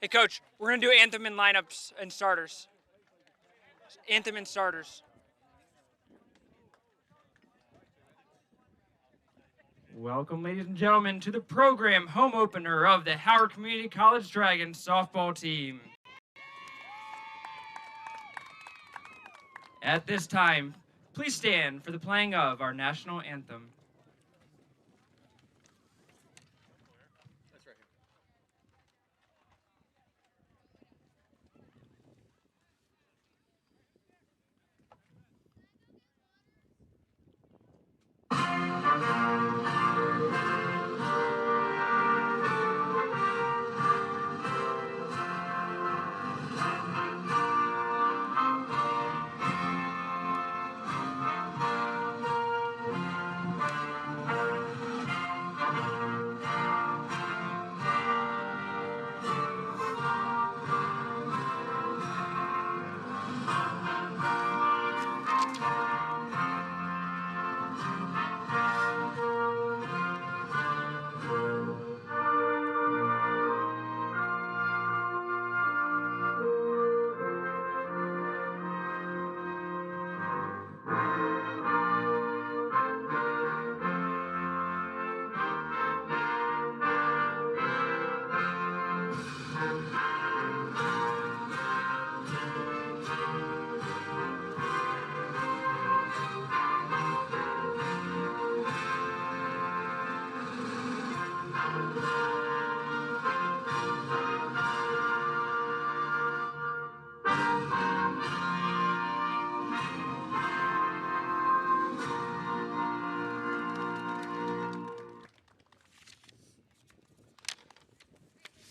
Hey, Coach, we're going to do anthem and lineups and starters. Anthem and starters. Welcome, ladies and gentlemen, to the program home opener of the Howard Community College Dragons softball team. At this time, please stand for the playing of our national anthem.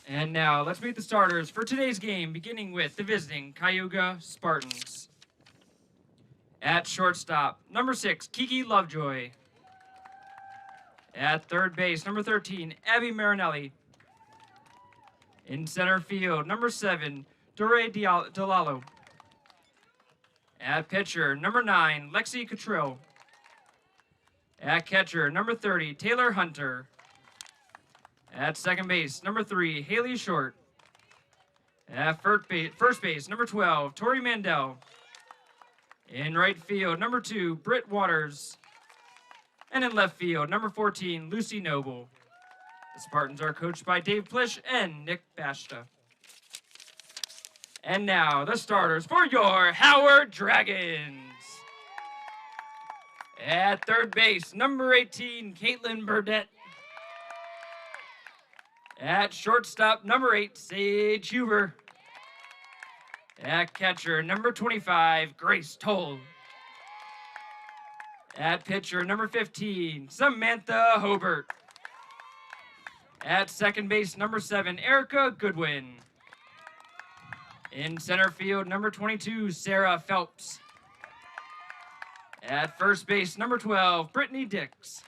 And now, let's meet the starters for today's game, beginning with the visiting Cayuga Spartans. At shortstop, number 6, Kiki Lovejoy. At third base, number 13, Abby Marinelli. In center field, number 7, Dore Delalo. At pitcher, number 9, Lexi Cottrell. At catcher, number 30, Taylor Hunter. At second base, number 3, Haley Short. At first base, number 12, Tori Mandel. In right field, number 2, Britt Waters. And in left field, number 14, Lucy Noble. The Spartans are coached by Dave Plish and Nick Bashta. And now, the starters for your Howard Dragons. At third base, number 18, Caitlin Burdett. At shortstop, number 8, Sage Huber. At catcher, number 25, Grace Toll. At pitcher, number 15, Samantha Hobart. At second base, number 7, Erica Goodwin. In center field, number 22, Sarah Phelps. At first base, number 12, Brittany Dix.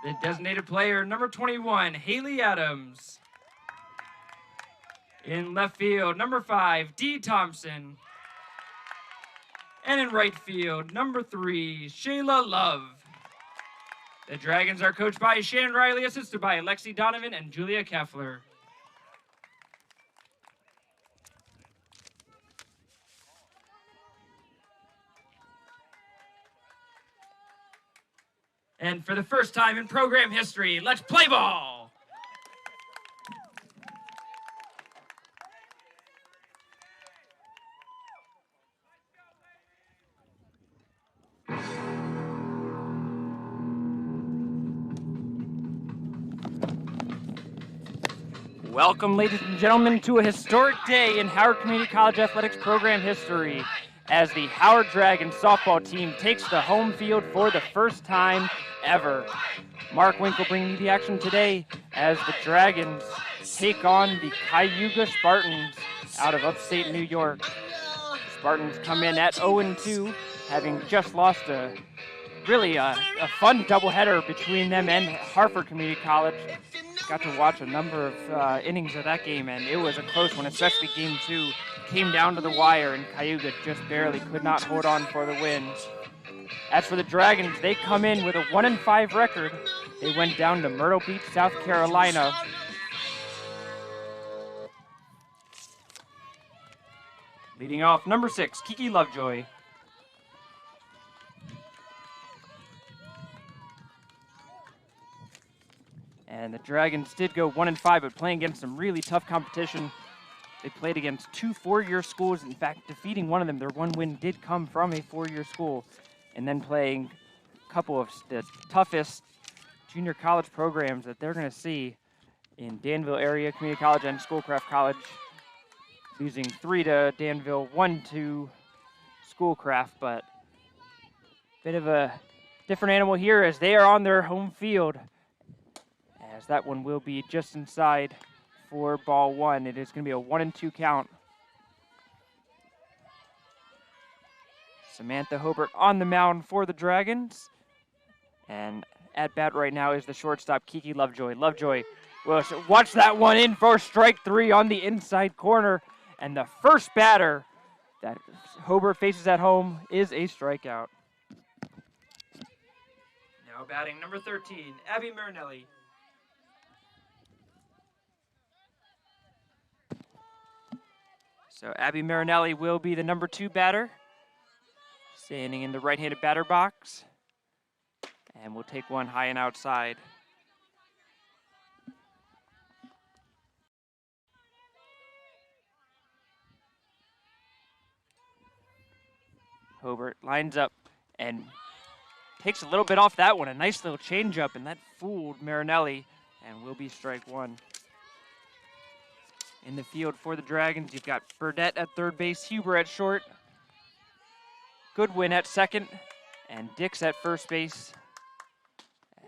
The designated player, number 21, Haley Adams. In left field, number 5, Dee Thompson. And in right field, number 3, Shayla Love. The Dragons are coached by Shannon Riley, assisted by Lexi Donovan and Julia Keffler. And for the first time in program history, let's play ball! Welcome, ladies and gentlemen, to a historic day in Howard Community College Athletics program history, as the Howard Dragons softball team takes the home field for the first time ever. Mark Winkle bringing you the action today as the Dragons take on the Cayuga Spartans out of upstate New York. The Spartans come in at 0-2, having just lost a fun doubleheader between them and Hartford Community College. Got to watch a number of innings of that game, and it was a close one, especially Game 2. Came down to the wire, and Cayuga just barely could not hold on for the win. As for the Dragons, they come in with a 1-5 record. They went down to Myrtle Beach, South Carolina. Leading off, number 6, Kiki Lovejoy. And the Dragons did go 1-5, but playing against some really tough competition. They played against 2 four-year schools. In fact, defeating one of them, their one win did come from a four-year school. And then playing a couple of the toughest junior college programs that they're going to see in Danville area community college and Schoolcraft College. Losing 3 to Danville, 1 to Schoolcraft, but bit of a different animal here as they are on their home field. As that one will be just inside for ball 1. It is going to be a 1-2 count. Samantha Hobart on the mound for the Dragons. And at bat right now is the shortstop, Kiki Lovejoy. Lovejoy will watch that one in for strike 3 on the inside corner. And the first batter that Hobart faces at home is a strikeout. Now batting number 13, Abby Marinelli. So Abby Marinelli will be the number 2 batter, standing in the right-handed batter box. And we'll take one high and outside. Hobart lines up and takes a little bit off that one. A nice little changeup, and that fooled Marinelli, and will be strike 1. In the field for the Dragons, you've got Burdette at third base, Huber at short, Goodwin at second, and Dix at first base.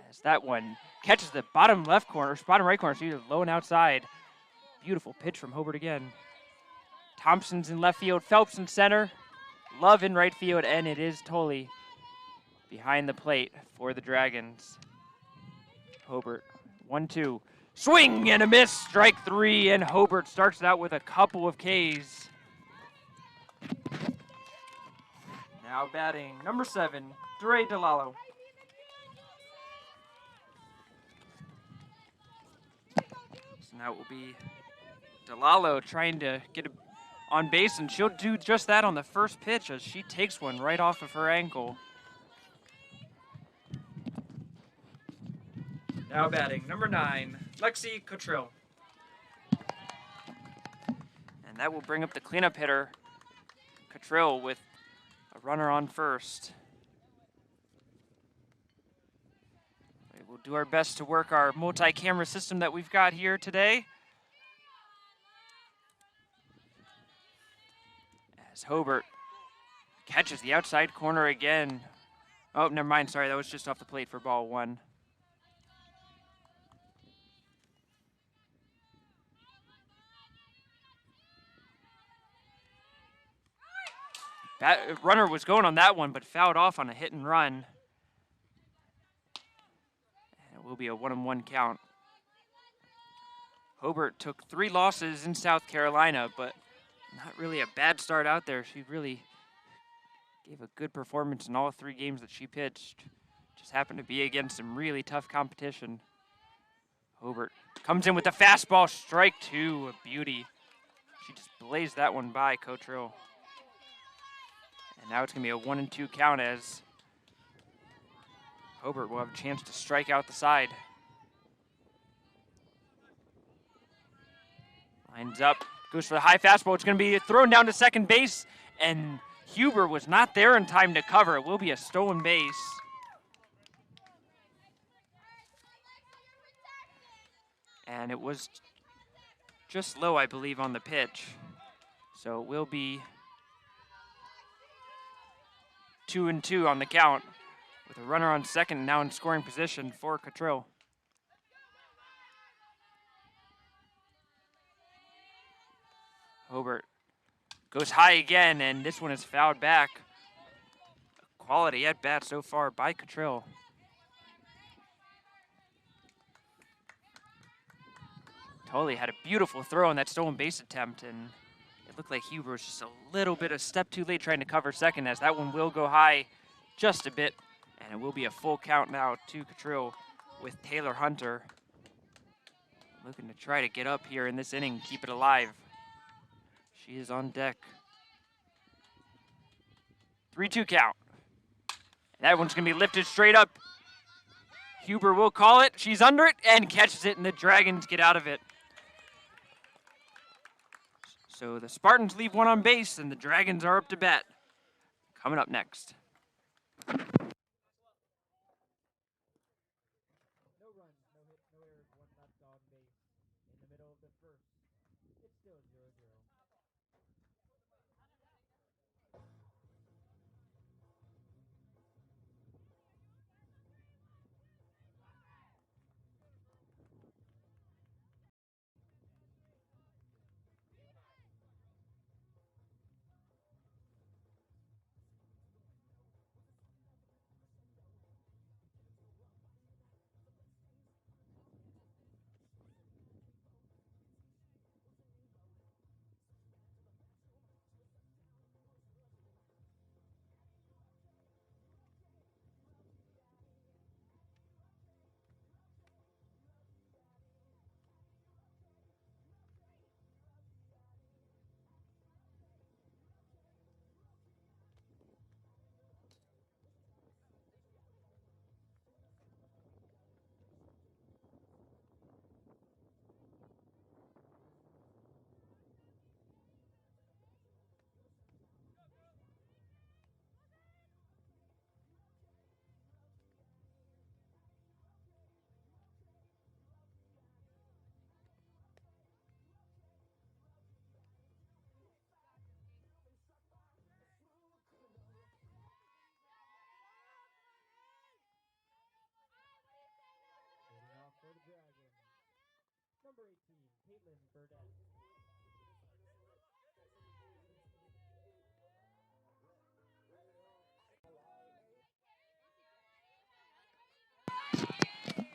As that one catches the bottom left corner, bottom right corner, so either low and outside. Beautiful pitch from Hobart again. Thompson's in left field, Phelps in center, Love in right field, and it is Tolley behind the plate for the Dragons. Hobart, 1-2. Swing and a miss, strike 3, and Hobart starts it out with a couple of Ks. Now batting number 7, Dre DeLallo. So now it will be DeLallo trying to get on base, and she'll do just that on the first pitch as she takes one right off of her ankle. Now batting number 9, Lexi Cottrell. And that will bring up the cleanup hitter, Cottrell, with a runner on first. We'll do our best to work our multi-camera system that we've got here today. As Hobart catches the outside corner again. Oh, never mind, sorry, that was just off the plate for ball 1. That runner was going on that one, but fouled off on a hit and run. And it will be a 1-1 count. Hobart took 3 losses in South Carolina, but not really a bad start out there. She really gave a good performance in all 3 games that she pitched. Just happened to be against some really tough competition. Hobart comes in with a fastball, strike 2, a beauty. She just blazed that one by Cottrell. And now it's going to be a 1-2 count as Hobart will have a chance to strike out the side. Lines up, goes for the high fastball. It's going to be thrown down to second base, and Huber was not there in time to cover. It will be a stolen base. And it was just low, I believe, on the pitch. So it will be 2-2 on the count, with a runner on second, now in scoring position for Cottrell. Hobart goes high again, and this one is fouled back. Quality at bat so far by Cottrell. Tolley had a beautiful throw on that stolen base attempt, and it looked like Huber was just a little bit a step too late trying to cover second, as that one will go high just a bit, and it will be a full count now to Cottrell with Taylor Hunter looking to try to get up here in this inning, keep it alive. She is on deck. 3-2 count. That one's going to be lifted straight up. Huber will call it. She's under it and catches it, and the Dragons get out of it. So the Spartans leave one on base, and the Dragons are up to bat. Coming up next.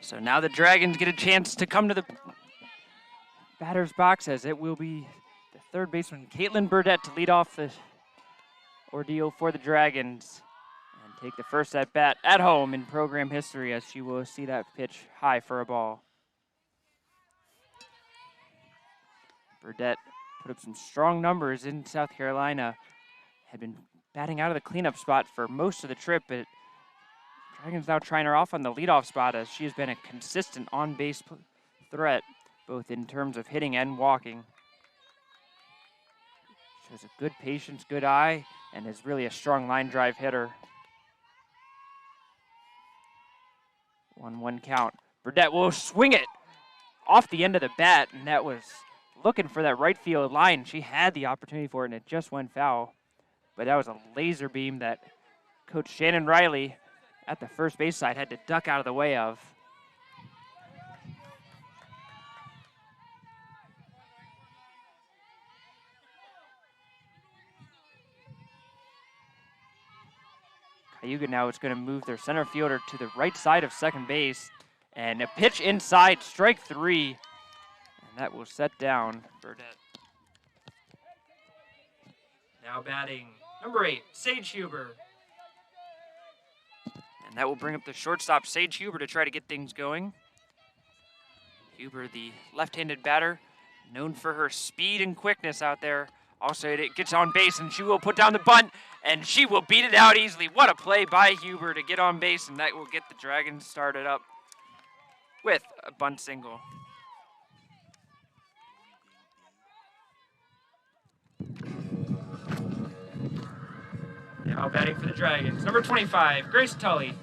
So now the Dragons get a chance to come to the batter's box, as it will be the third baseman, Caitlin Burdett, to lead off the ordeal for the Dragons and take the first at bat at home in program history, as she will see that pitch high for a ball. Burdett put up some strong numbers in South Carolina, had been batting out of the cleanup spot for most of the trip, but Dragons now trying her off on the leadoff spot, as she has been a consistent on-base threat, both in terms of hitting and walking. Shows a good patience, good eye, and is really a strong line drive hitter. 1-1 count. Burdett will swing it off the end of the bat, and that was looking for that right field line. She had the opportunity for it, and it just went foul. But that was a laser beam that Coach Shannon Riley at the first base side had to duck out of the way of. Cayuga now is going to move their center fielder to the right side of second base, and a pitch inside, strike 3, and that will set down Burdett. Now batting number 8, Sage Huber. And that will bring up the shortstop, Sage Huber, to try to get things going. Huber, the left-handed batter, known for her speed and quickness out there. Also, it gets on base, and she will put down the bunt, and she will beat it out easily. What a play by Huber to get on base, and that will get the Dragons started up with a bunt single. Now batting for the Dragons, number 25, Grace Tully.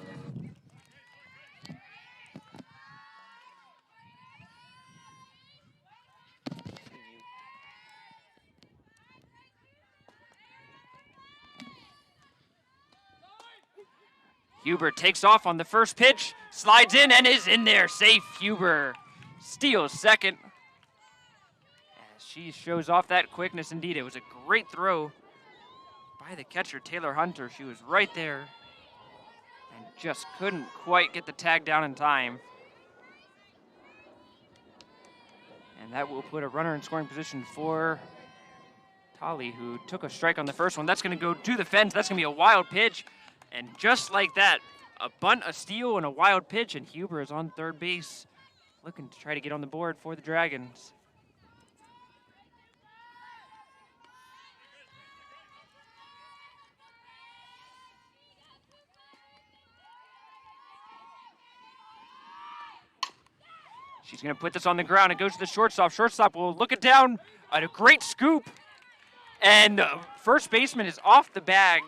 Huber takes off on the first pitch, slides in, and is in there. Safe. Huber steals second. As she shows off that quickness indeed. It was a great throw by the catcher, Taylor Hunter. She was right there and just couldn't quite get the tag down in time. And that will put a runner in scoring position for Tully, who took a strike on the first one. That's going to go to the fence. That's going to be a wild pitch. And just like that, a bunt, a steal, and a wild pitch, and Huber is on third base, looking to try to get on the board for the Dragons. She's going to put this on the ground. It goes to the shortstop. Shortstop will look it down. A great scoop. And first baseman is off the bag.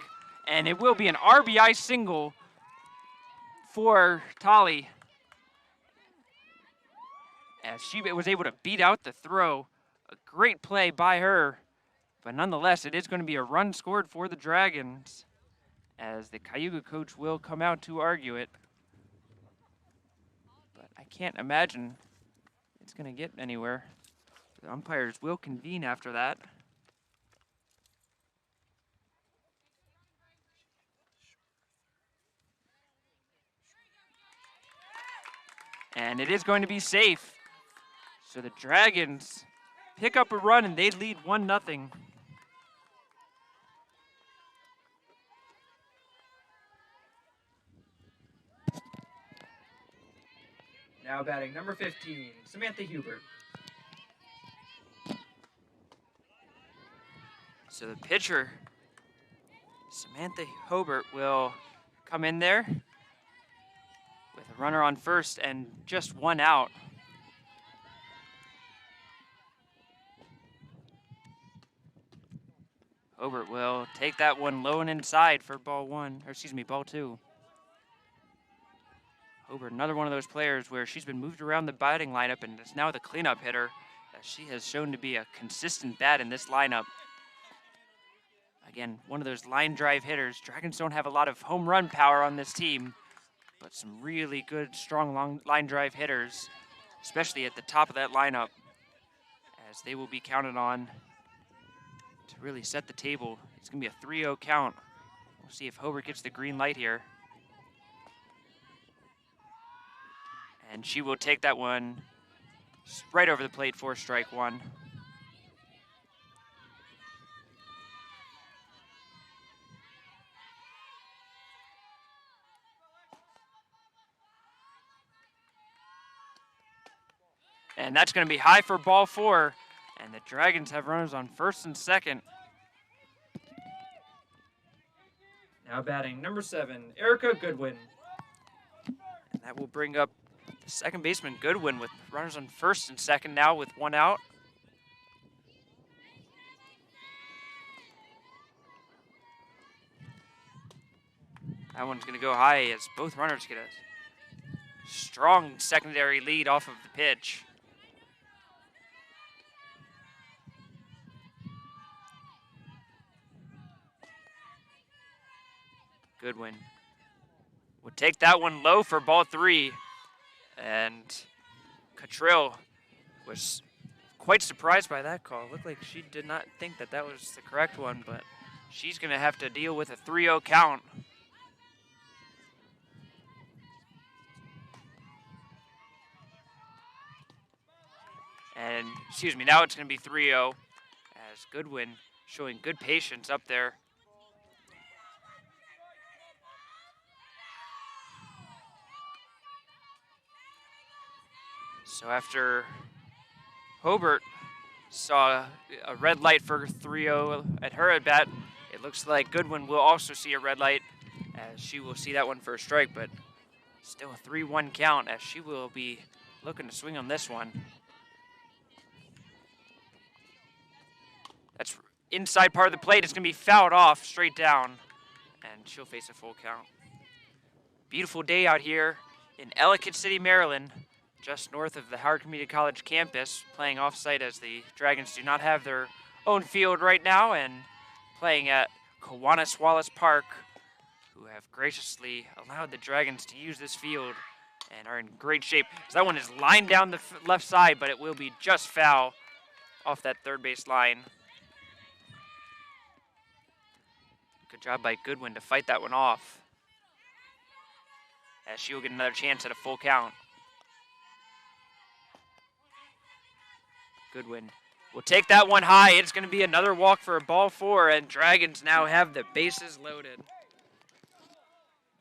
And it will be an RBI single for Tolly, as she was able to beat out the throw. A great play by her. But nonetheless, it is going to be a run scored for the Dragons, as the Cayuga coach will come out to argue it. But I can't imagine it's going to get anywhere. The umpires will convene after that. And it is going to be safe. So the Dragons pick up a run and they lead 1-0. Now batting number 15, Samantha Hubert. So the pitcher, Samantha Hubert, will come in there with a runner on first and just one out. Hobart will take that one low and inside for ball two. Hobart, another one of those players where she's been moved around the batting lineup and is now the cleanup hitter, as she has shown to be a consistent bat in this lineup. Again, one of those line drive hitters. Dragons don't have a lot of home run power on this team, but some really good, strong long line drive hitters, especially at the top of that lineup, as they will be counted on to really set the table. It's going to be a 3-0 count. We'll see if Hobart gets the green light here. And she will take that one right over the plate for strike one. And that's going to be high for ball four. And the Dragons have runners on first and second. Now batting number 7, Erica Goodwin. And that will bring up the second baseman, Goodwin, with runners on first and second now with one out. That one's going to go high as both runners get a strong secondary lead off of the pitch. Goodwin would take that one low for ball 3. And Cottrill was quite surprised by that call. It looked like she did not think that that was the correct one, but she's going to have to deal with a 3-0 count. And, now it's going to be 3-0 as Goodwin showing good patience up there. So after Hobart saw a red light for 3-0 at her at bat, it looks like Goodwin will also see a red light, as she will see that one for a strike, but still a 3-1 count, as she will be looking to swing on this one. That's inside part of the plate. It's going to be fouled off straight down, and she'll face a full count. Beautiful day out here in Ellicott City, Maryland, just north of the Howard Community College campus, playing off-site as the Dragons do not have their own field right now, and playing at Kiwanis Wallace Park, who have graciously allowed the Dragons to use this field and are in great shape. So that one is lined down the left side, but it will be just foul off that third base line. Good job by Goodwin to fight that one off, as she will get another chance at a full count. Goodwin will take that one high. It's going to be another walk for a ball 4, and Dragons now have the bases loaded.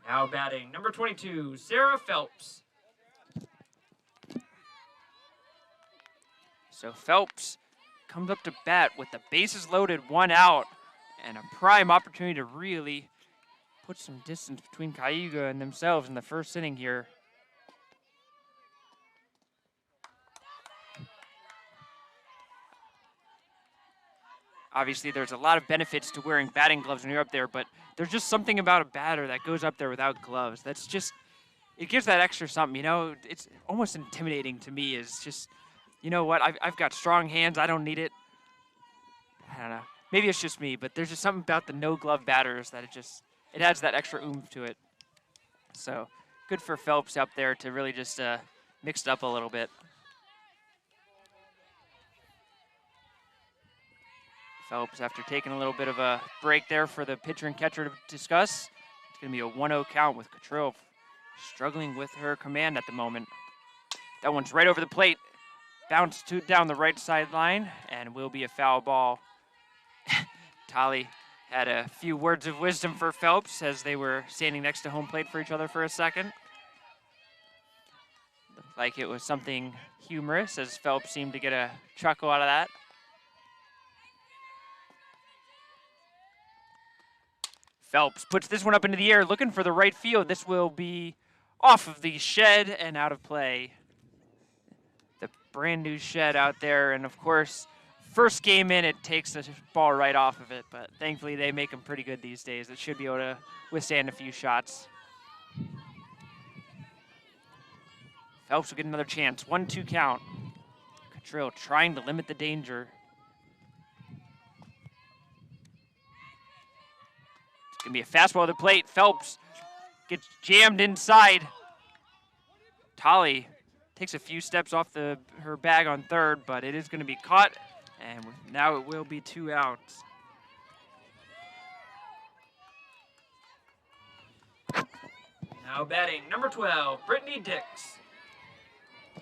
Now batting number 22, Sarah Phelps. So Phelps comes up to bat with the bases loaded, one out, and a prime opportunity to really put some distance between Cayuga and themselves in the first inning here. Obviously, there's a lot of benefits to wearing batting gloves when you're up there, but there's just something about a batter that goes up there without gloves. That's just, it gives that extra something, you know? It's almost intimidating to me. Is just, you know what, I've got strong hands. I don't need it. I don't know. Maybe it's just me, but there's just something about the no-glove batters that it adds that extra oomph to it. So good for Phelps up there to really just mix it up a little bit. Phelps, after taking a little bit of a break there for the pitcher and catcher to discuss, it's going to be a 1-0 count with Cottrell struggling with her command at the moment. That one's right over the plate. Bounced down the right sideline and will be a foul ball. Tolly had a few words of wisdom for Phelps as they were standing next to home plate for each other for a second. Looked like it was something humorous as Phelps seemed to get a chuckle out of that. Phelps puts this one up into the air, looking for the right field. This will be off of the shed and out of play. The brand new shed out there, and of course, first game in, it takes the ball right off of it, but thankfully they make them pretty good these days. It should be able to withstand a few shots. Phelps will get another chance. 1-2 count. Cottrell trying to limit the danger. It's going to be a fastball to the plate. Phelps gets jammed inside. Tolly takes a few steps off her bag on third, but it is going to be caught, and now it will be 2 outs. Now batting number 12, Brittany Dix.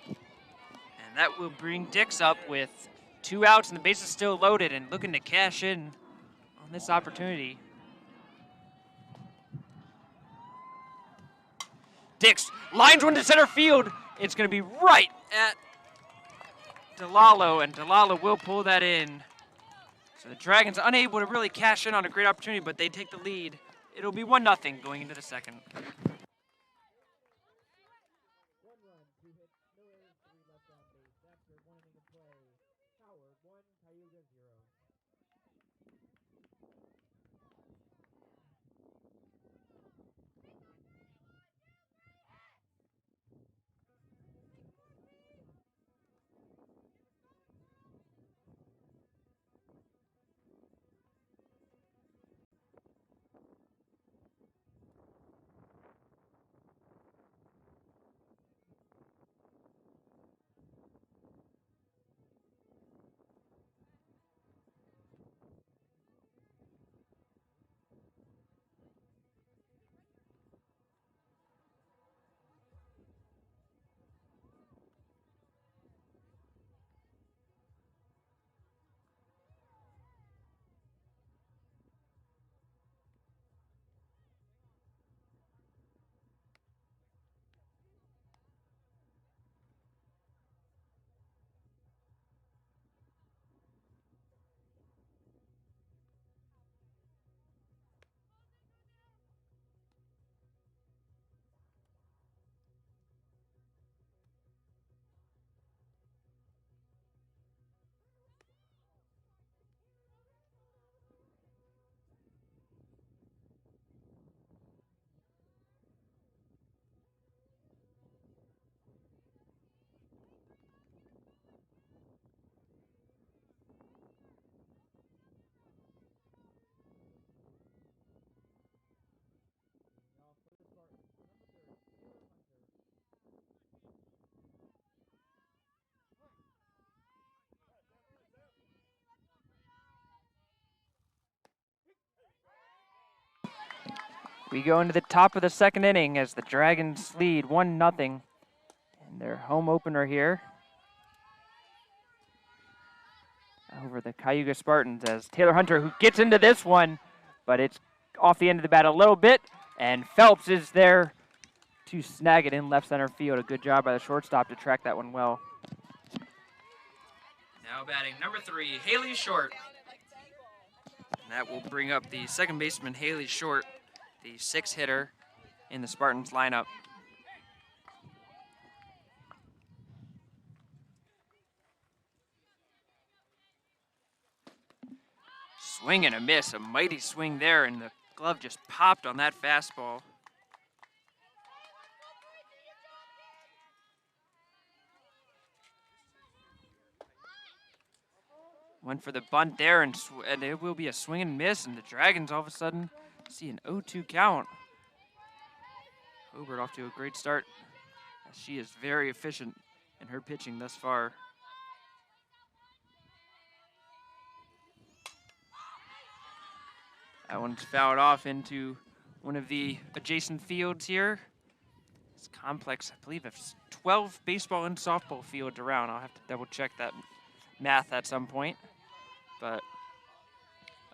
And that will bring Dix up with 2 outs and the bases still loaded and looking to cash in on this opportunity. Dix lines one to center field. It's going to be right at DeLallo, and DeLallo will pull that in. So the Dragons unable to really cash in on a great opportunity, but they take the lead. It'll be 1-0 going into the second. We go into the top of the second inning as the Dragons lead 1-0 in their home opener here over the Cayuga Spartans, as Taylor Hunter, who gets into this one, but it's off the end of the bat a little bit, and Phelps is there to snag it in left center field. A good job by the shortstop to track that one well. Now batting number 3, Haley Short. And that will bring up the second baseman, Haley Short, the 6th hitter in the Spartans lineup. Swing and a miss, a mighty swing there, and the glove just popped on that fastball. Went for the bunt there, and it will be a swing and miss, and the Dragons all of a sudden see an 0-2 count. Hobart off to a great start, as she is very efficient in her pitching thus far. That one's fouled off into one of the adjacent fields here. It's complex, I believe it's 12 baseball and softball fields around. I'll have to double check that math at some point. But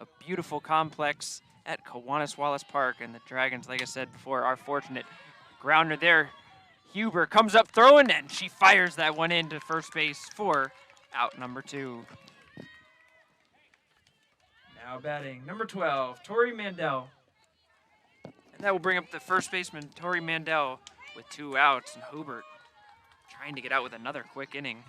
a beautiful complex at Kiwanis-Wallace Park, and the Dragons, like I said before, are fortunate. Grounder there. Huber comes up throwing, and she fires that one into first base for out number 2. Now batting number 12, Tori Mandel. And that will bring up the first baseman, Tori Mandel, with 2 outs, and Hobart trying to get out with another quick inning.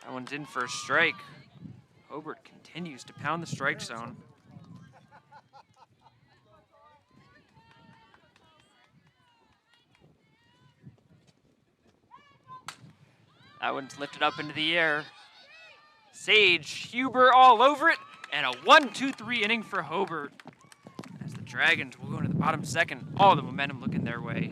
That one's in for a strike. Hobart continues to pound the strike zone. That one's lifted up into the air. Sage, Huber all over it, and a 1-2-3 inning for Hobart. As the Dragons will go into the bottom second, all the momentum looking their way.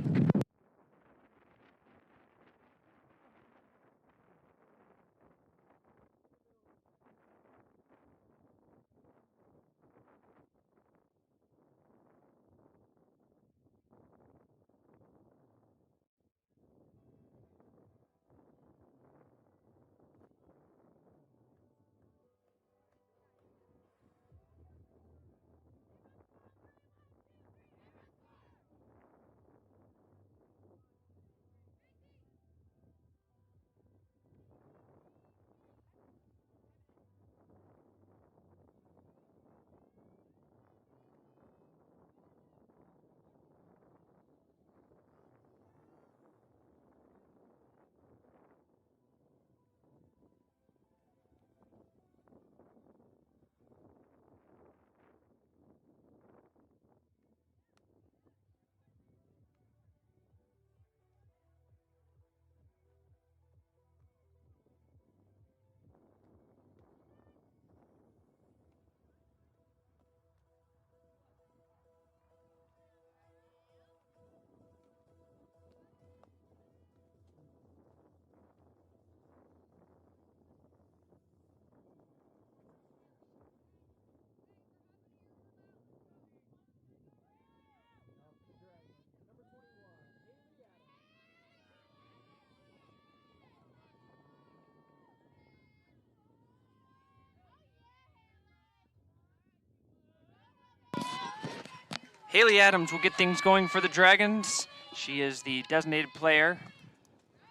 Haley Adams will get things going for the Dragons. She is the designated player,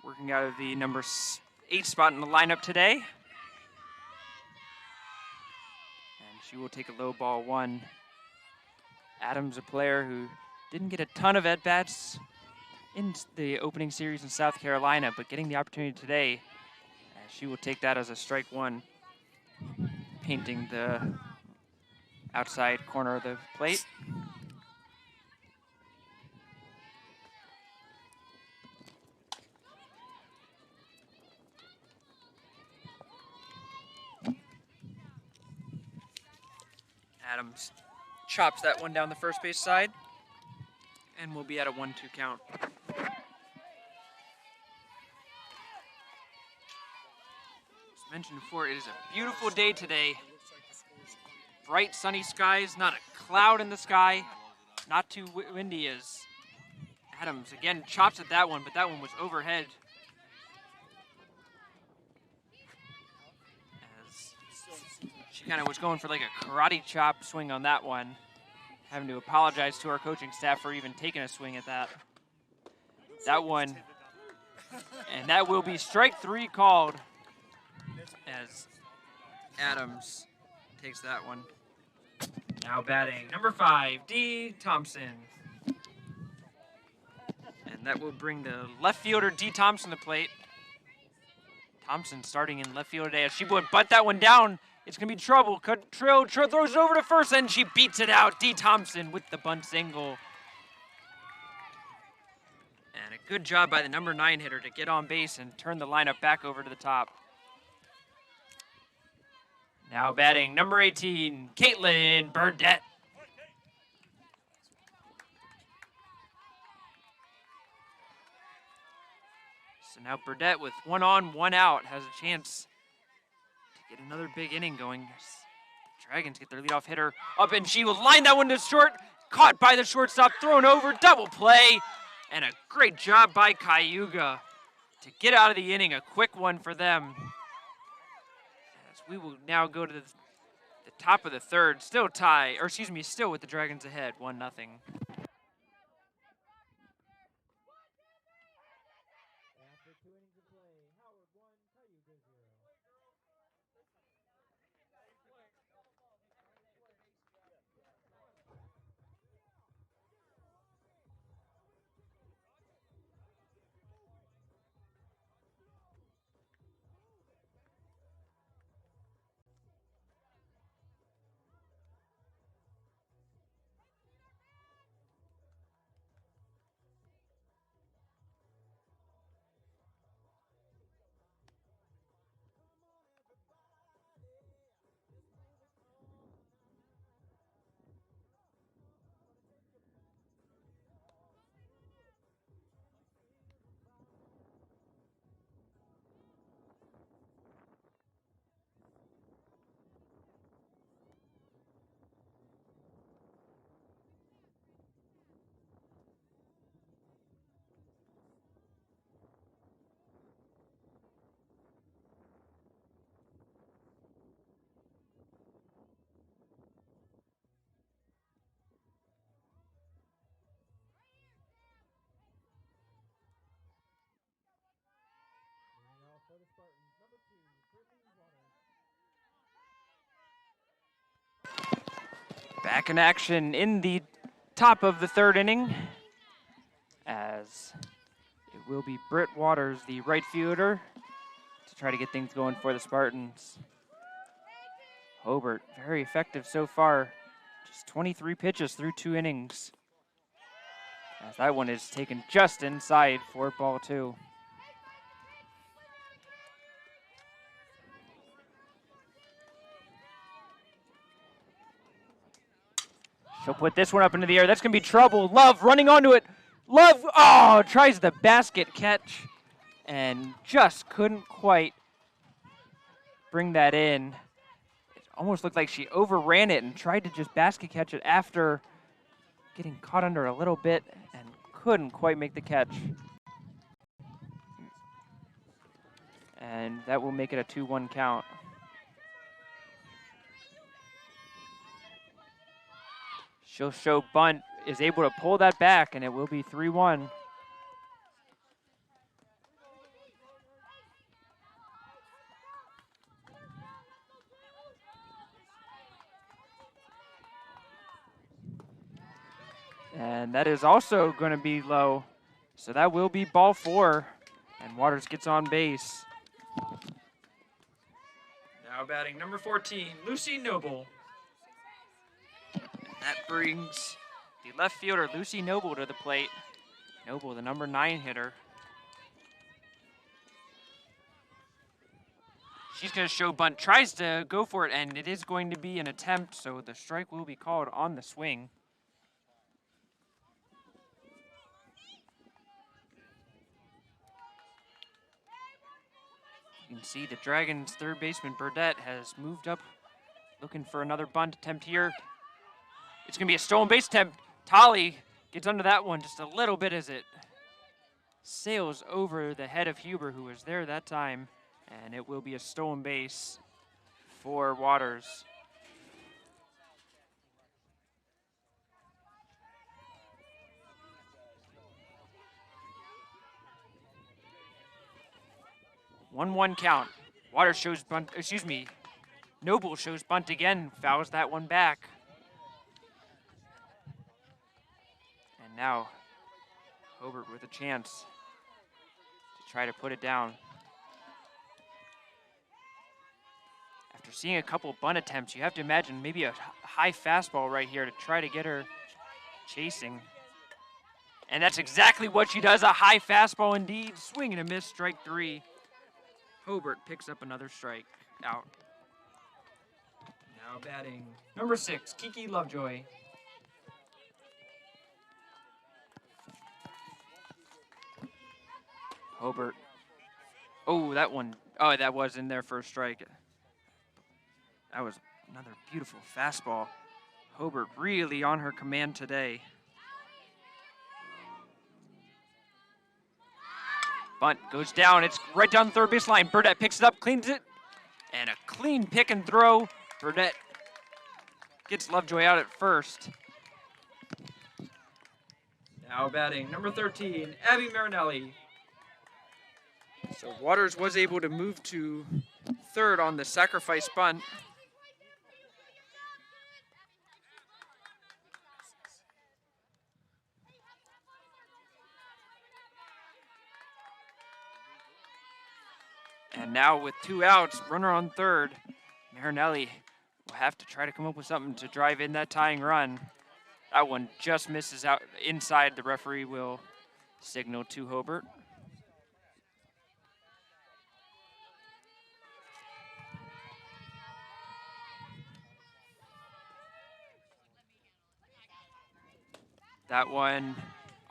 working out of the number 8 spot in the lineup today. And she will take a low ball 1. Adams, a player who didn't get a ton of at-bats in the opening series in South Carolina, but getting the opportunity today, she will take that as a strike 1, painting the outside corner of the plate. Adams chops that one down the first base side, and we'll be at a 1-2 count. As mentioned before, it is a beautiful day today. Bright sunny skies, not a cloud in the sky, not too windy as Adams again chops at that one, but that one was overhead. She kind of was going for like a karate chop swing on that one. Having to apologize to our coaching staff for even taking a swing at that. That one, and that will be strike 3 called as Adams takes that one. Now batting number 5, Dee Thompson. And that will bring the left fielder, D. Thompson, to the plate. Thompson starting in left field today. As she would butt that one down, it's going to be trouble. Trill throws it over to first, and she beats it out. D. Thompson with the bunt single. And a good job by the number 9 hitter to get on base and turn the lineup back over to the top. Now batting number 18, Caitlin Burdett. So now Burdett with 1 on, 1 out has a chance to get another big inning going. Dragons get their leadoff hitter up, and she will line that one to short. Caught by the shortstop, thrown over, double play. And a great job by Cayuga to get out of the inning, a quick one for them. As we will now go to the top of the third, still with the Dragons ahead, 1-0. Back in action in the top of the third inning, as it will be Britt Waters, the right fielder, to try to get things going for the Spartans. Hobart, very effective so far. Just 23 pitches through 2 innings. As that one is taken just inside for ball 2. She'll put this one up into the air. That's going to be trouble. Love running onto it. Love, tries the basket catch and just couldn't quite bring that in. It almost looked like she overran it and tried to just basket catch it after getting caught under a little bit and couldn't quite make the catch. And that will make it a 2-1 count. She'll show bunt, is able to pull that back, and it will be 3-1. And that is also going to be low. So that will be ball 4, and Waters gets on base. Now batting number 14, Lucy Noble. That brings the left fielder, Lucy Noble, to the plate. Noble, the number 9 hitter. She's going to show bunt, tries to go for it, and it is going to be an attempt, so the strike will be called on the swing. You can see the Dragons' third baseman, Burdett, has moved up, looking for another bunt attempt here. It's going to be a stolen base attempt. Tolly gets under that one just a little bit as it sails over the head of Huber, who was there that time, and it will be a stolen base for Waters. One count. Waters shows bunt, Noble shows bunt again, fouls that one back. And now Hobart with a chance to try to put it down. After seeing a couple bunt attempts, you have to imagine maybe a high fastball right here to try to get her chasing. And that's exactly what she does, a high fastball indeed. Swing and a miss, strike 3. Hobart picks up another strike out. Now batting number 6, Kiki Lovejoy. Hobart. Oh, that one. Oh, that was in there for a strike. That was another beautiful fastball. Hobart really on her command today. Bunt goes down. It's right down the third base line. Burdette picks it up, cleans it, and a clean pick and throw. Burdette gets Lovejoy out at first. Now batting number 13, Abby Marinelli. So Waters was able to move to third on the sacrifice bunt. And now with 2 outs, runner on third, Marinelli will have to try to come up with something to drive in that tying run. That one just misses out inside. The referee will signal to Hobart. That one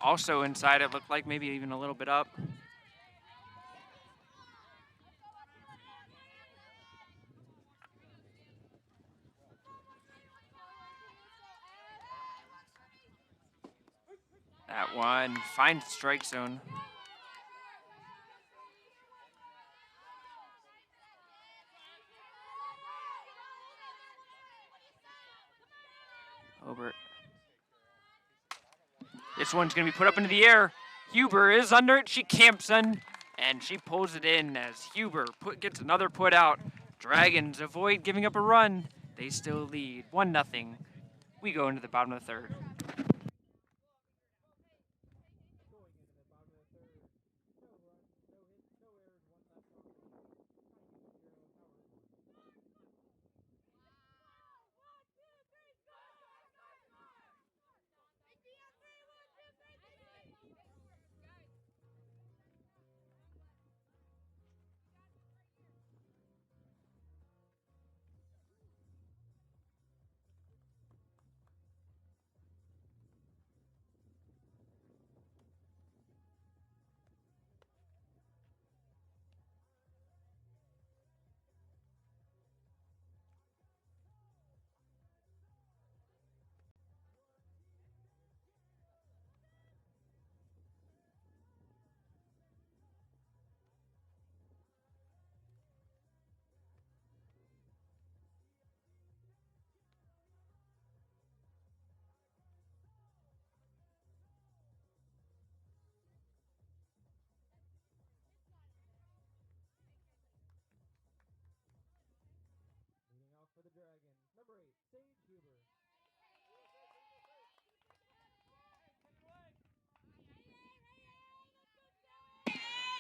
also inside. It looked like maybe even a little bit up. That one finds strike zone. Hobart. This one's going to be put up into the air. Huber is under it. She camps in, and she pulls it in as Huber gets another put out. Dragons avoid giving up a run. They still lead 1-0. We go into the bottom of the third.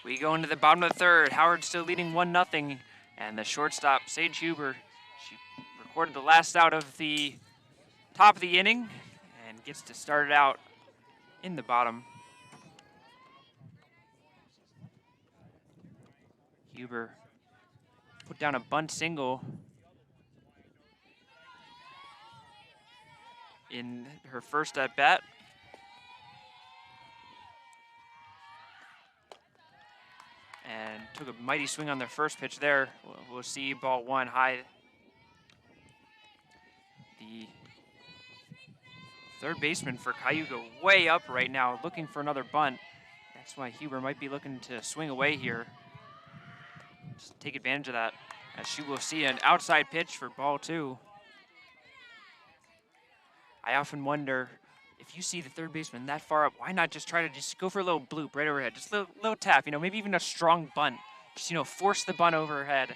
We go into the bottom of the third. Howard still leading 1-0. And the shortstop, Sage Huber, she recorded the last out of the top of the inning and gets to start it out in the bottom. Huber put down a bunt single in her first at bat. And took a mighty swing on their first pitch there. We'll see ball 1 high. The third baseman for Cayuga way up right now, looking for another bunt. That's why Huber might be looking to swing away here. Just take advantage of that, as she will see an outside pitch for ball 2. I often wonder, if you see the third baseman that far up, why not just try to just go for a little bloop right overhead? Just a little tap, maybe even a strong bunt. Just, force the bunt overhead.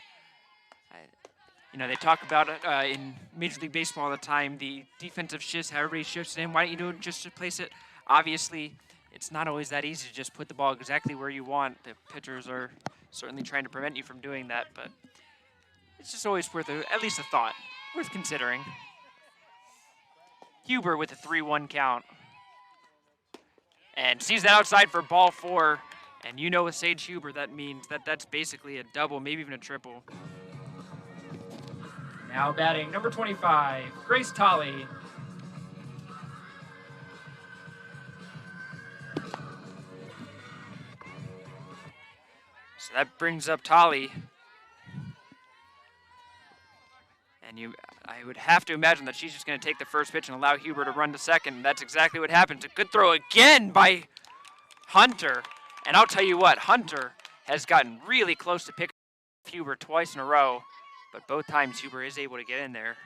They talk about it in Major League Baseball all the time, the defensive shifts, how everybody shifts in. Why don't you do it just to place it? Obviously, it's not always that easy to just put the ball exactly where you want. The pitchers are certainly trying to prevent you from doing that, but it's just always worth at least a thought, worth considering. Huber with a 3-1 count. And sees that outside for ball 4. And you know with Sage Huber, that means that's basically a double, maybe even a triple. Now batting number 25, Grace Tolley. So that brings up Tolley. And I would have to imagine that she's just going to take the first pitch and allow Huber to run to second. That's exactly what happens. A good throw again by Hunter. And I'll tell you what, Hunter has gotten really close to pick up Huber twice in a row, but both times Huber is able to get in there.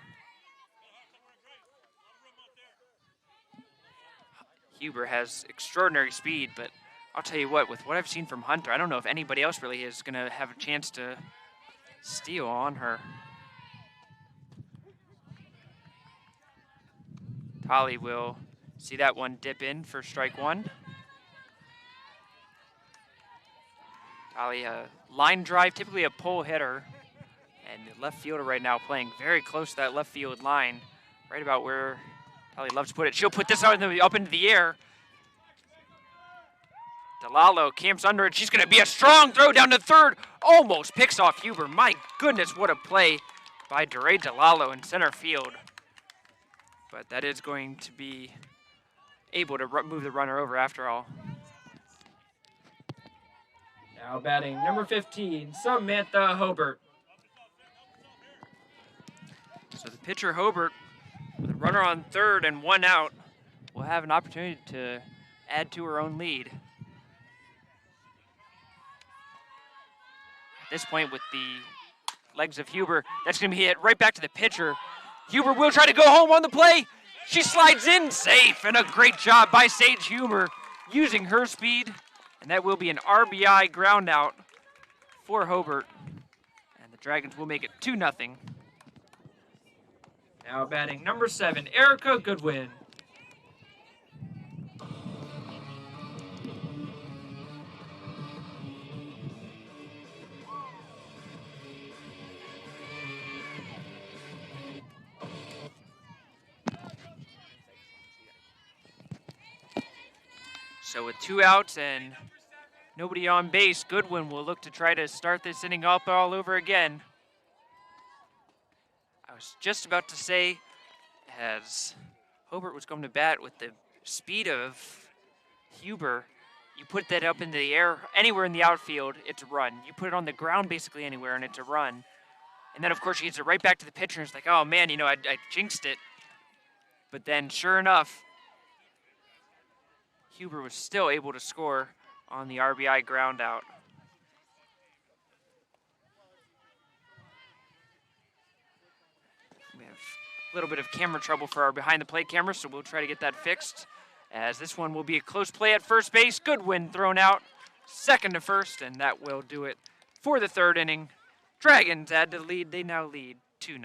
Huber has extraordinary speed, but I'll tell you what, with what I've seen from Hunter, I don't know if anybody else really is going to have a chance to steal on her. Tolley will see that one dip in for strike 1. Tolley, a line drive, typically a pull hitter. And the left fielder right now playing very close to that left field line, right about where Tolley loves to put it. She'll put this up into the air. DeLallo camps under it. She's going to be a strong throw down to third. Almost picks off Huber. My goodness, what a play by DeRay DeLallo in center field. But that is going to be able to move the runner over after all. Now batting number 15, Samantha Hobart. So the pitcher Hobart, with a runner on third and 1 out, will have an opportunity to add to her own lead. At this point, with the legs of Huber, that's going to be hit right back to the pitcher. Huber will try to go home on the play. She slides in safe, and a great job by Sage Huber using her speed. And that will be an RBI ground out for Hobart. And the Dragons will make it 2-0. Now batting number 7, Erica Goodwin. So with 2 outs and nobody on base, Goodwin will look to try to start this inning up all over again. I was just about to say, as Hobart was going to bat with the speed of Huber, you put that up into the air anywhere in the outfield, it's a run. You put it on the ground basically anywhere, and it's a run. And then, of course, she gets it right back to the pitcher, and it's like, oh, man, I jinxed it. But then, sure enough, Huber was still able to score on the RBI ground out. We have a little bit of camera trouble for our behind-the-plate camera, so we'll try to get that fixed, as this one will be a close play at first base. Goodwin thrown out, second to first, and that will do it for the 3rd inning. Dragons add to the lead. They now lead 2-0.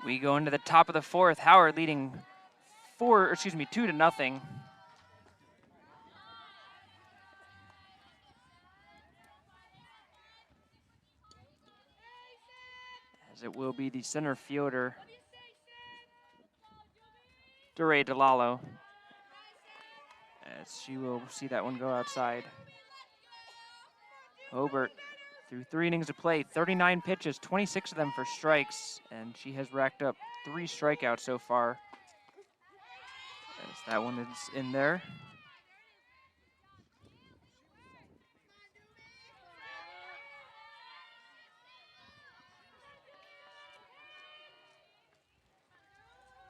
We go into the top of the fourth. Howard leading 2-0. As it will be the center fielder, DeRay DeLalo, as she will see that one go outside. Hobart, through 3 innings of play, 39 pitches, 26 of them for strikes, and she has racked up 3 strikeouts so far. As that one is in there.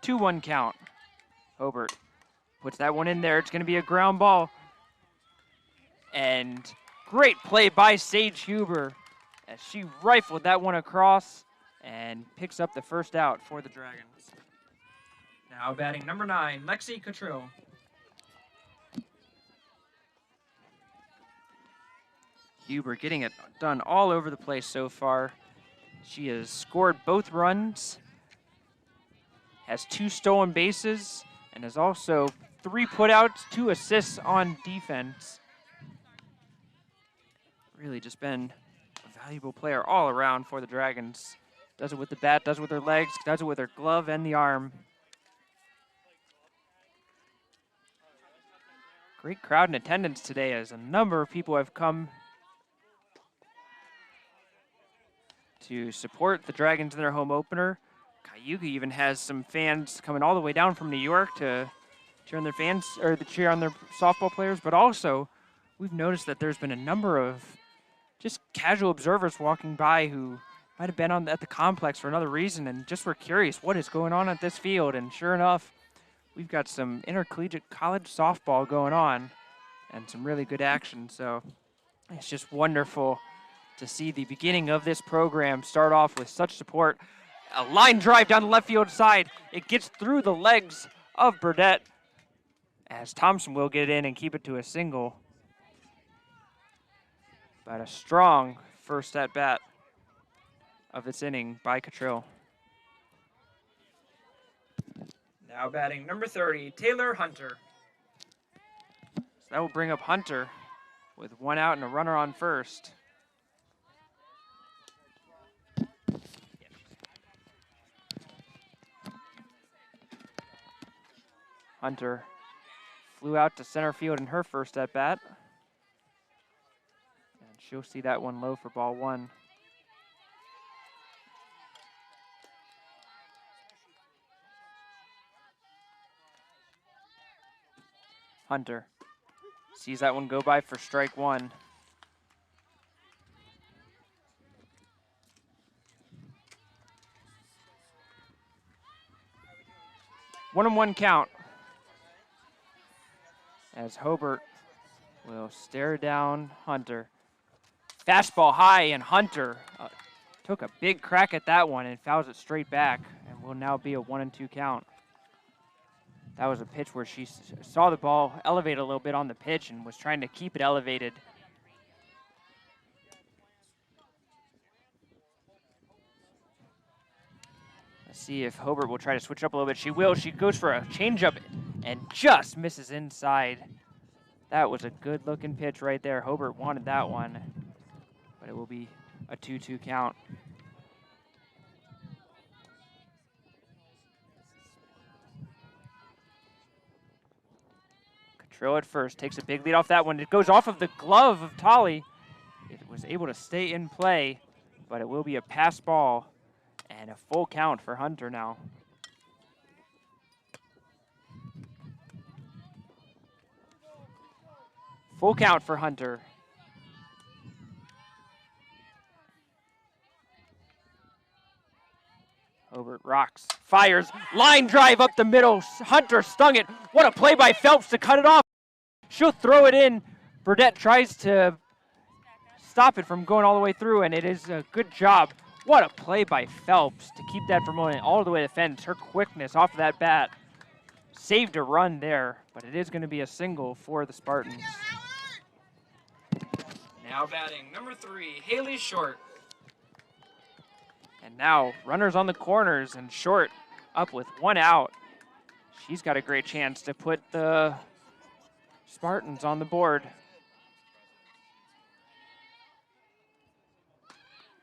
Two-one count. Hobart puts that one in there. It's going to be a ground ball. And great play by Sage Huber as she rifled that one across and picks up the first out for the Dragons. Now batting number 9, Lexi Cottrill. Huber getting it done all over the place so far. She has scored both runs, has 2 stolen bases, and has also 3 putouts, 2 assists on defense. Really just been a valuable player all around for the Dragons. Does it with the bat, does it with her legs, does it with her glove and the arm. Great crowd in attendance today as a number of people have come to support the Dragons in their home opener. Cayuga even has some fans coming all the way down from New York to cheer on their fans, or to cheer on their softball players, but also we've noticed that there's been a number of just casual observers walking by who might have been at the complex for another reason and just were curious what is going on at this field. And sure enough, we've got some intercollegiate college softball going on and some really good action. So it's just wonderful to see the beginning of this program start off with such support. A line drive down the left field side. It gets through the legs of Burdette as Thompson will get in and keep it to a single. But a strong first at bat of this inning by Cottrill. Now batting number 30, Taylor Hunter. So that will bring up Hunter with 1 out and a runner on first. Hunter flew out to center field in her first at bat. And she'll see that one low for ball 1. Hunter sees that one go by for strike 1. One and one count as Hobart will stare down Hunter. Fastball high, and Hunter took a big crack at that one and fouls it straight back, and will now be a 1-2 count. That was a pitch where she saw the ball elevate a little bit on the pitch and was trying to keep it elevated. Let's see if Hobart will try to switch up a little bit. She will. She goes for a changeup and just misses inside. That was a good-looking pitch right there. Hobart wanted that one, but it will be a 2-2 count. Cottrill at first, takes a big lead off that one. It goes off of the glove of Tolly. It was able to stay in play, but it will be a pass ball and a full count for Hunter now. Full count for Hunter. Hobart rocks, fires, line drive up the middle. Hunter stung it. What a play by Phelps to cut it off. She'll throw it in. Burdette tries to stop it from going all the way through, and it is a good job. What a play by Phelps to keep that from going all the way to the fence. Her quickness off of that bat saved a run there, but it is going to be a single for the Spartans. Now batting number 3, Haley Short. And now runners on the corners and Short up with 1 out. She's got a great chance to put the Spartans on the board.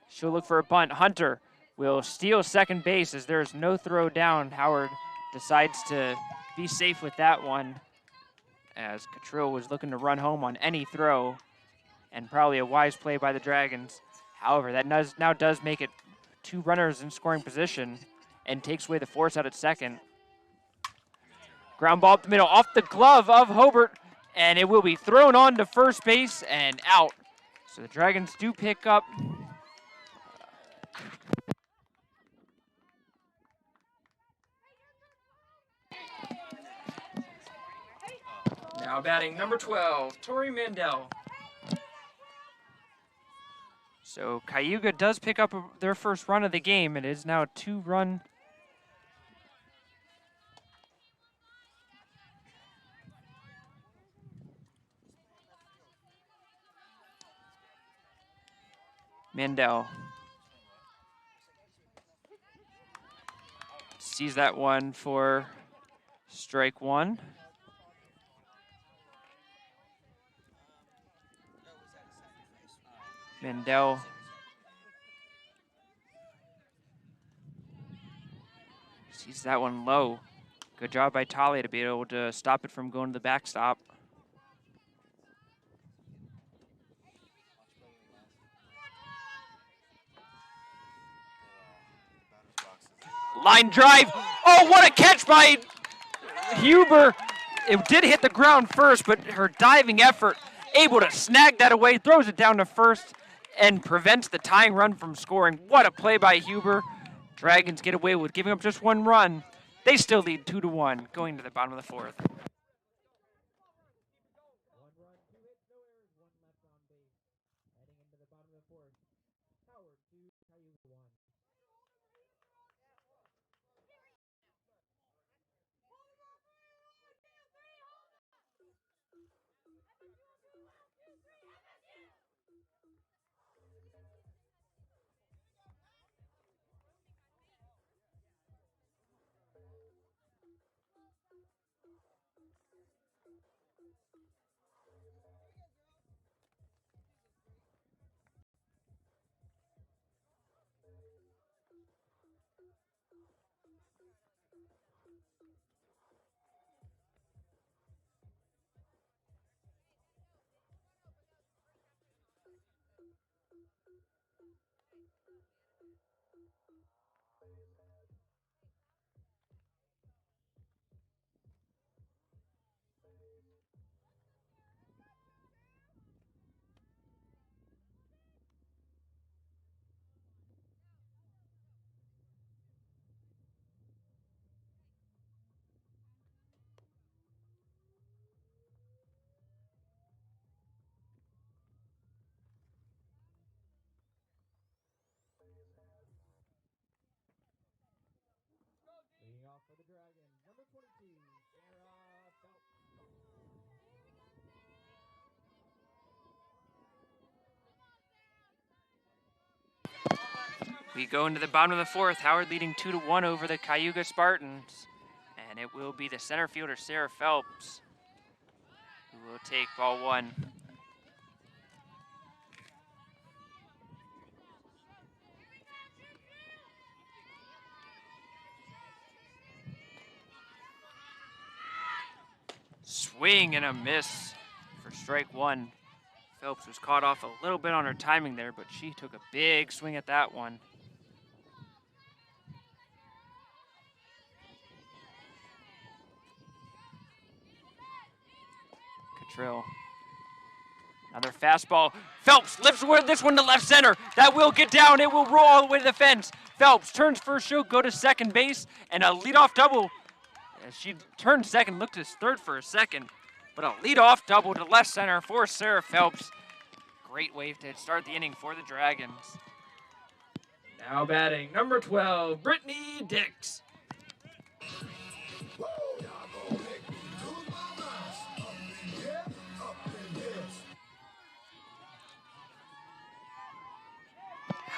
She'll look for a bunt. Hunter will steal second base as there's no throw down. Howard decides to be safe with that one, as Cottrell was looking to run home on any throw, and probably a wise play by the Dragons. However, that now does make it 2 runners in scoring position and takes away the force out at second. Ground ball up the middle, off the glove of Hobart, and it will be thrown on to first base and out. So the Dragons do pick up now batting number 12, Tori Mandel. So Cayuga does pick up their first run of the game. It is now a 2-run. Mandel sees that one for strike 1. Mandel sees that one low. Good job by Talia to be able to stop it from going to the backstop. Line drive. Oh, what a catch by Huber. It did hit the ground first, but her diving effort able to snag that away, throws it down to first, and prevents the tying run from scoring. What a play by Huber. Dragons get away with giving up just 1 run. They still lead 2-1 going to the bottom of the 4th. We go into the bottom of the 4th. Howard leading 2-1 over the Cayuga Spartans. And it will be the center fielder, Sarah Phelps, who will take ball 1. Swing and a miss for strike 1. Phelps was caught off a little bit on her timing there, but she took a big swing at that one. Cottrell. Another fastball. Phelps lifts this one to left center. That will get down. It will roll all the way to the fence. Phelps turns first, she'll go to second base, and a leadoff double. As she turned second, looked as third for a second, but a leadoff double to left center for Sarah Phelps. Great way to start the inning for the Dragons. Now batting number 12, Brittany Dix.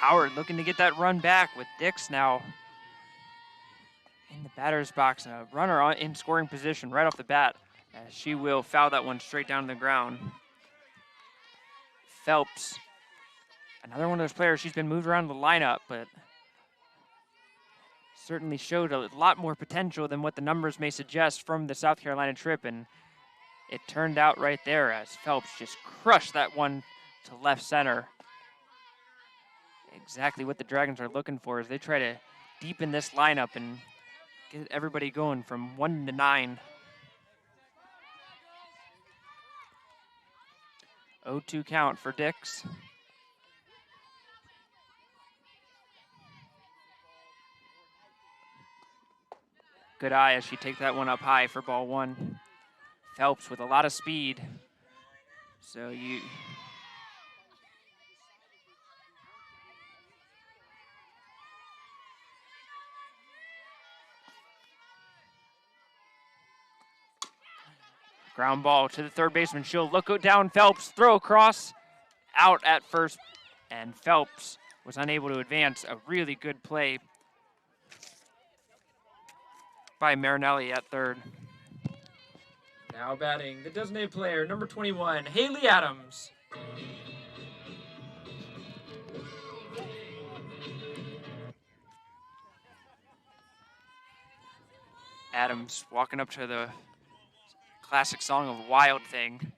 Howard looking to get that run back with Dix now in the batter's box, and a runner in scoring position right off the bat, as she will foul that one straight down to the ground. Phelps, another one of those players, she's been moved around the lineup, but certainly showed a lot more potential than what the numbers may suggest from the South Carolina trip, and it turned out right there as Phelps just crushed that one to left center. Exactly what the Dragons are looking for as they try to deepen this lineup and get everybody going from 1 to 9. 0-2 count for Dix. Good eye as she takes that one up high for ball 1. Phelps with a lot of speed. So ground ball to the third baseman. She'll look down Phelps, throw across, out at first, and Phelps was unable to advance. A really good play by Marinelli at third. Now batting, the designated player, number 21, Haley Adams. Adams walking up to the classic song of Wild Thing.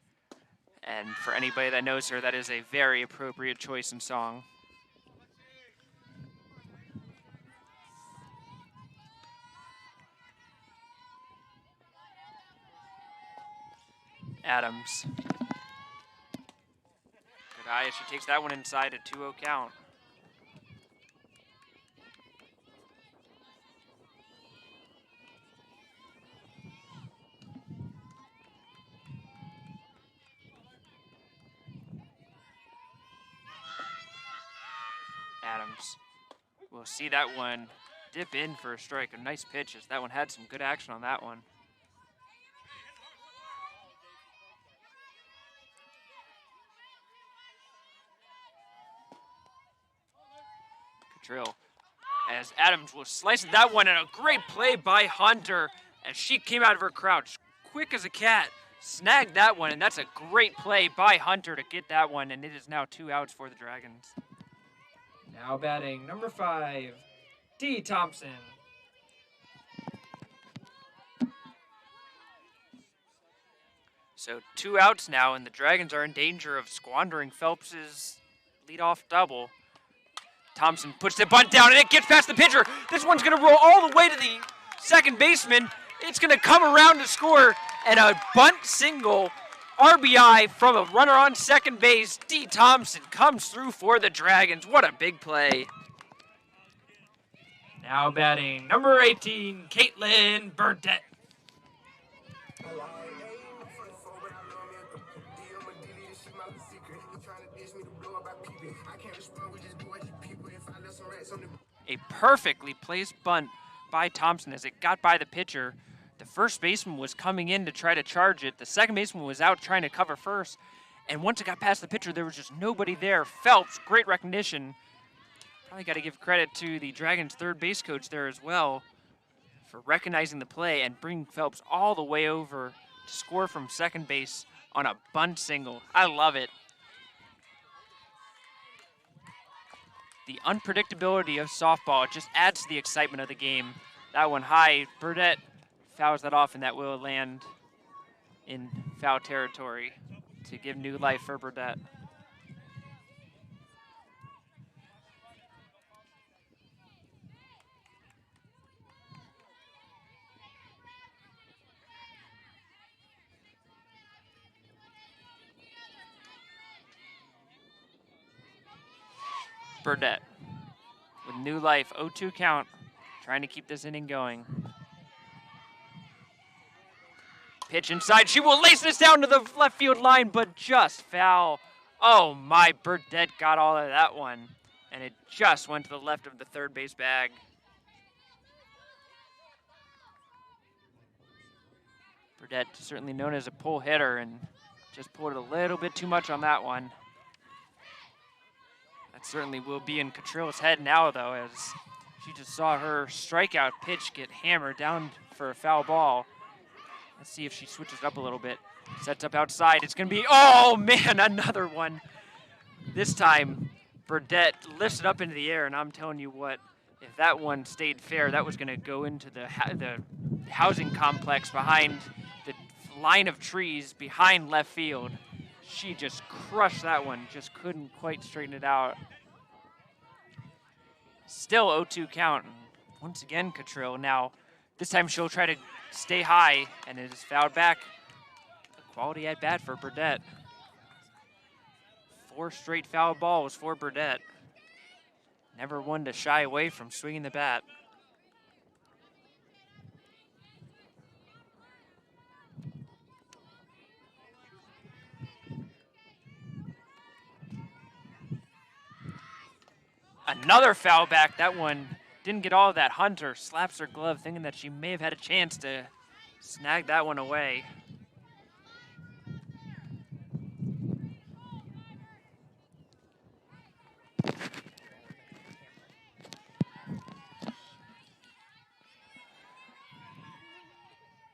And for anybody that knows her, that is a very appropriate choice in song. Adams. Good eye as she takes that one inside, a 2-0 count. Adams. We'll see that one dip in for a strike. A nice pitch as that one had some good action on that one. Drill as Adams will slice that one, and a great play by Hunter as she came out of her crouch quick as a cat, snagged that one, and that's a great play by Hunter to get that one, and it is now 2 outs for the Dragons. Now batting, number 5, D. Thompson. So 2 outs now, and the Dragons are in danger of squandering Phelps's leadoff double. Thompson puts the bunt down, and it gets past the pitcher. This one's going to roll all the way to the second baseman. It's going to come around to score, and a bunt single RBI from a runner on second base. D. Thompson comes through for the Dragons. What a big play. Now batting, number 18, Caitlin Burdett. A perfectly placed bunt by Thompson as it got by the pitcher. The first baseman was coming in to try to charge it. The second baseman was out trying to cover first. And once it got past the pitcher, there was just nobody there. Phelps, great recognition. Probably got to give credit to the Dragons' third base coach there as well for recognizing the play and bringing Phelps all the way over to score from second base on a bunt single. I love it. The unpredictability of softball just adds to the excitement of the game. That one high, Burdett fouls that off, and that will land in foul territory to give new life for Burdett. Burdett with new life, 0-2 count, trying to keep this inning going. Pitch inside, she will lace this down to the left field line, but just foul. Oh my, Burdett got all of that one, and it just went to the left of the third base bag. Burdett certainly known as a pull hitter and just pulled it a little bit too much on that one. That certainly will be in Catrill's head now, though, as she just saw her strikeout pitch get hammered down for a foul ball. Let's see if she switches it up a little bit. Sets up outside. It's going to be, oh, man, another one. This time, Burdett lifts it up into the air, and I'm telling you what, if that one stayed fair, that was going to go into the housing complex behind the line of trees behind left field. She just crushed that one, just couldn't quite straighten it out. Still 0-2 count. Once again, Catrill. Now, this time she'll try to stay high, and it is fouled back. A quality at bat for Burdett. 4 straight foul balls for Burdett. Never one to shy away from swinging the bat. Another foul back. That one didn't get all of that. Hunter slaps her glove, thinking that she may have had a chance to snag that one away.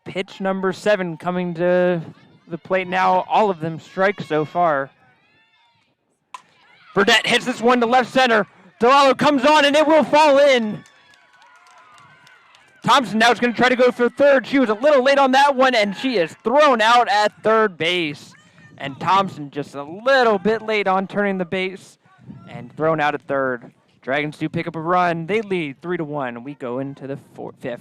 Pitch number 7 coming to the plate now. All of them strikes so far. Burdett hits this one to left center. DeLallo comes on, and it will fall in. Thompson now is going to try to go for third. She was a little late on that one, and she is thrown out at third base. And Thompson just a little bit late on turning the base and thrown out at third. Dragons do pick up a run. They lead 3-1. We go into the 5th.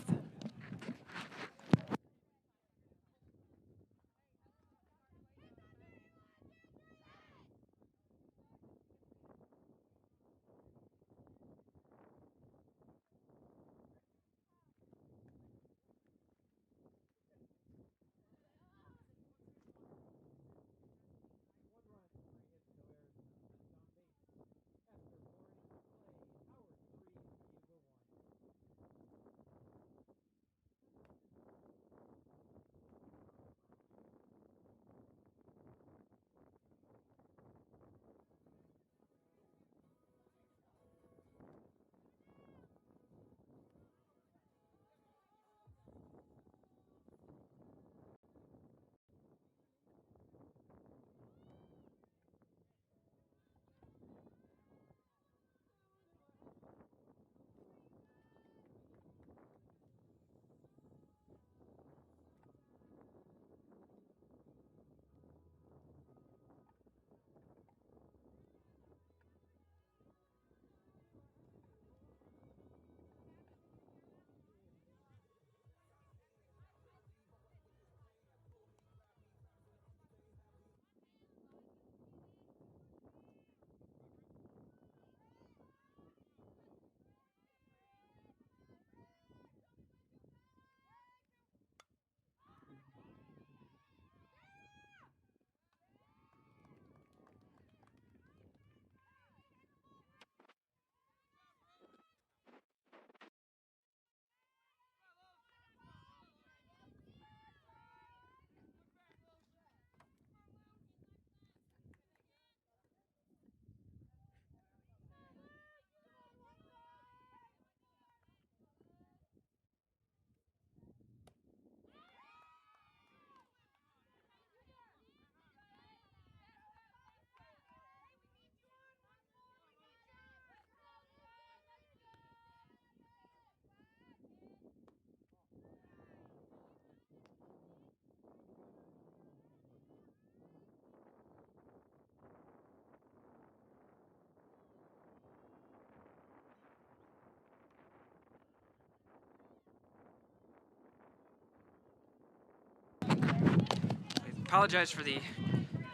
Apologize for the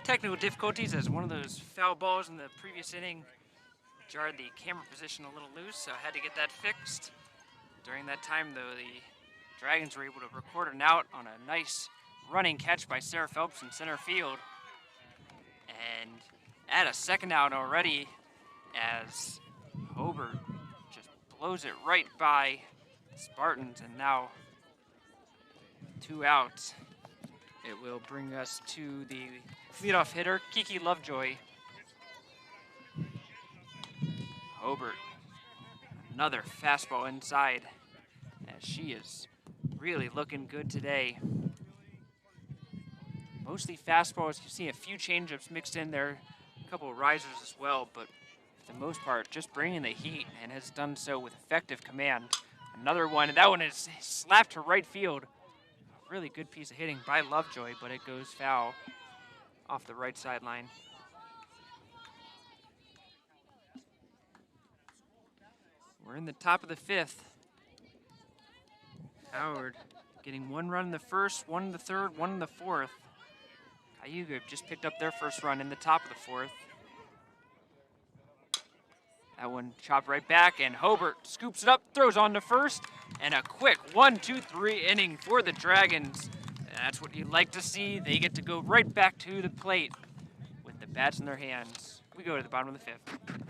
technical difficulties, as one of those foul balls in the previous inning jarred the camera position a little loose, so I had to get that fixed. During that time, though, the Dragons were able to record an out on a nice running catch by Sarah Phelps in center field, and add a second out already as Hobart just blows it right by the Spartans, and now 2 outs. It will bring us to the leadoff hitter, Kiki Lovejoy. Hobart, another fastball inside, as she is really looking good today. Mostly fastballs. You see a few changeups mixed in there, a couple of risers as well, but for the most part, just bringing the heat and has done so with effective command. Another one, and that one is slapped to right field. A really good piece of hitting by Lovejoy, but it goes foul off the right sideline. We're in the top of the fifth. Howard getting one run in the first, one in the third, one in the fourth. Cayuga just picked up their first run in the top of the fourth. That one chopped right back, and Hobart scoops it up, throws on to first, and a quick 1-2-3 inning for the Dragons. That's what you like to see. They get to go right back to the plate with the bats in their hands. We go to the bottom of the fifth.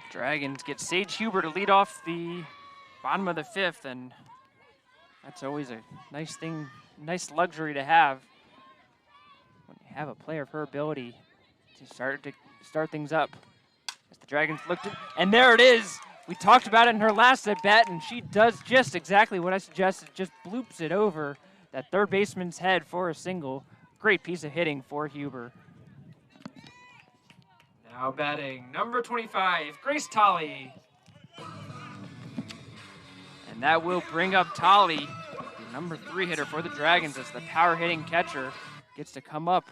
Dragons get Sage Huber to lead off the bottom of the fifth, and that's always a nice thing, nice luxury to have when you have a player of her ability to start things up. As the Dragons looked at, and there it is. We talked about it in her last at bat, and she does just exactly what I suggested. Just bloops it over that third baseman's head for a single. Great piece of hitting for Huber. Now batting, number 25, Grace Tolley. And that will bring up Tolley, the number 3 hitter for the Dragons, as the power hitting catcher gets to come up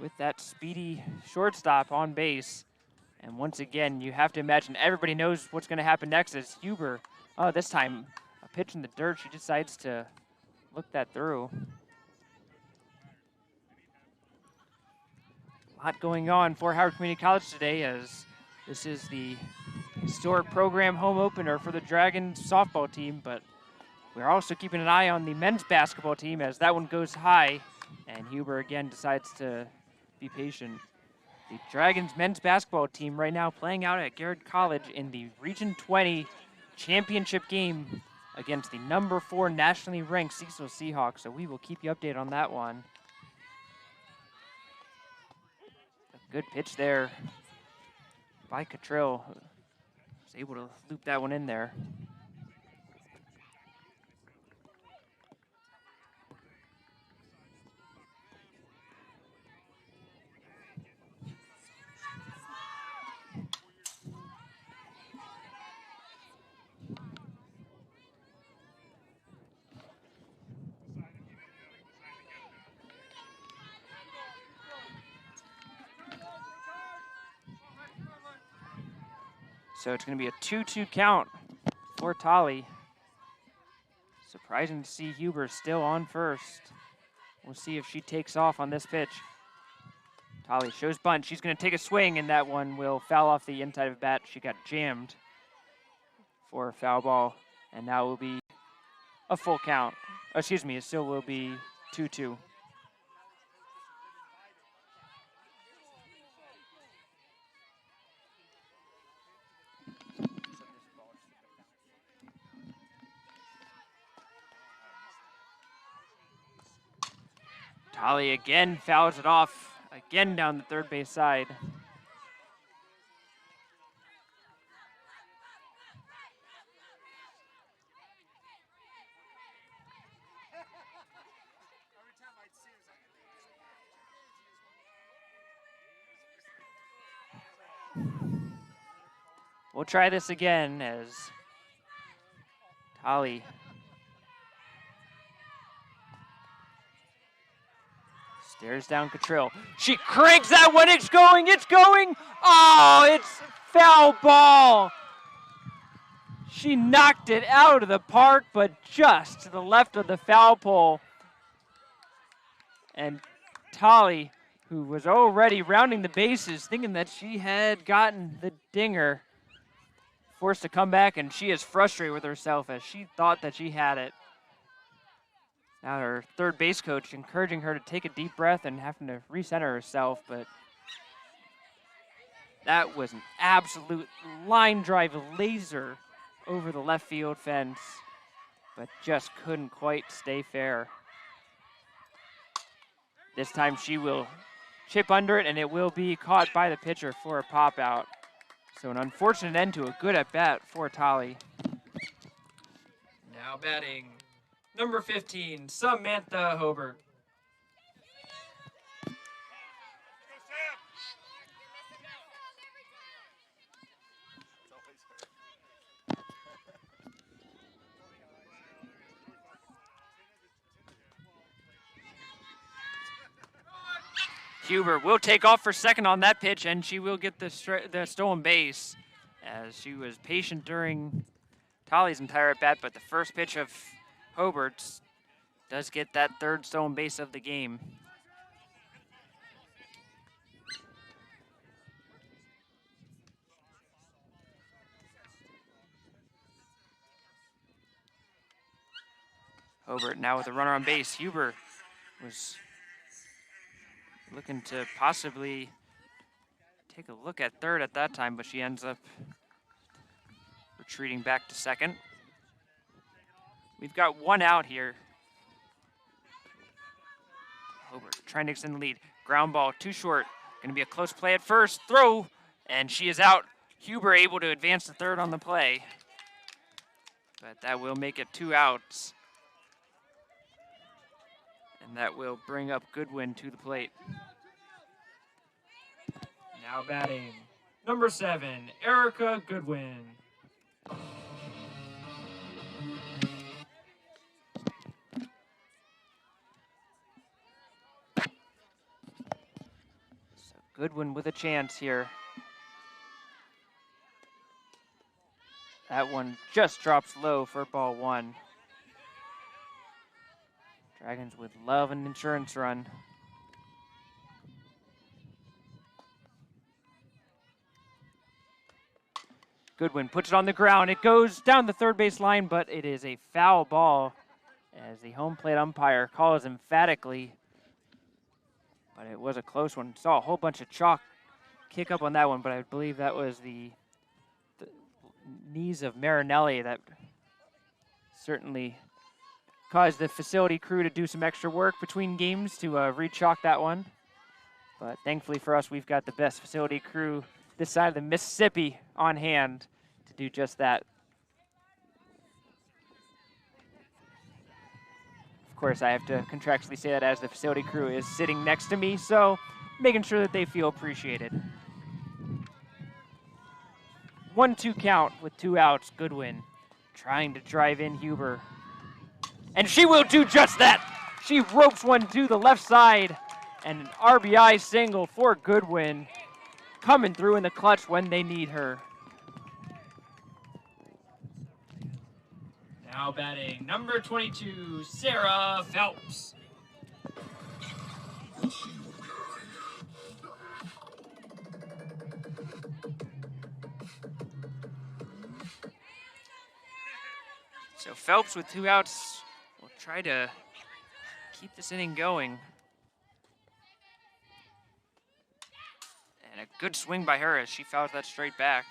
with that speedy shortstop on base. And once again, you have to imagine everybody knows what's going to happen next as Huber, this time a pitch in the dirt. She decides to look that through. A lot going on for Howard Community College today, as this is the historic program home opener for the Dragons softball team, but we're also keeping an eye on the men's basketball team as that one goes high, and Huber again decides to be patient. The Dragons men's basketball team right now playing out at Garrett College in the Region 20 championship game against the number 4 nationally ranked Cecil Seahawks, so we will keep you updated on that one. A good pitch there by Cottrell. Was able to loop that one in there. So it's going to be a 2-2 count for Tolley. Surprising to see Huber still on first. We'll see if she takes off on this pitch. Tolley shows bunt. She's going to take a swing, and that one will foul off the inside of the bat. She got jammed for a foul ball, and that will be a full count. Excuse me, it still will be 2-2. Holly again fouls it off, again down the third base side. We'll try this again as Holly stares down Cottrell. She cranks that one, it's going! Oh, it's foul ball! She knocked it out of the park, but just to the left of the foul pole. And Tolly, who was already rounding the bases, thinking that she had gotten the dinger, forced to come back, and she is frustrated with herself as she thought that she had it. Now her third base coach encouraging her to take a deep breath and having to recenter herself, but that was an absolute line drive laser over the left field fence, but just couldn't quite stay fair. This time she will chip under it, and it will be caught by the pitcher for a pop out. So an unfortunate end to a good at-bat for Tolly. Now batting, number 15, Samantha Hobart. Huber will take off for second on that pitch, and she will get the stolen base as she was patient during Tolly's entire at-bat, but the first pitch of Hobart's does get that third stolen base of the game. Hobart now with a runner on base. Huber was looking to possibly take a look at third at that time, but she ends up retreating back to second. We've got one out here. Hobart trying to extend the lead. Ground ball too short. Going to be a close play at first. Throw, and she is out. Huber able to advance to third on the play, but that will make it 2 outs. And that will bring up Goodwin to the plate. Now batting, number 7, Erica Goodwin. So Goodwin with a chance here. That one just drops low for ball 1. Dragons would love an insurance run. Goodwin puts it on the ground. It goes down the third base line, but it is a foul ball as the home plate umpire calls emphatically. But it was a close one. Saw a whole bunch of chalk kick up on that one, but I believe that was the knees of Marinelli that certainly caused the facility crew to do some extra work between games to re-chalk that one. But thankfully for us, we've got the best facility crew this side of the Mississippi on hand to do just that. Of course, I have to contractually say that as the facility crew is sitting next to me, so making sure that they feel appreciated. 1-2 count with 2 outs. Goodwin trying to drive in Huber. And she will do just that. She ropes one to the left side, and an RBI single for Goodwin, coming through in the clutch when they need her. Now batting, number 22, Sarah Phelps. So Phelps with 2 outs will try to keep this inning going. And a good swing by her as she fouls that straight back.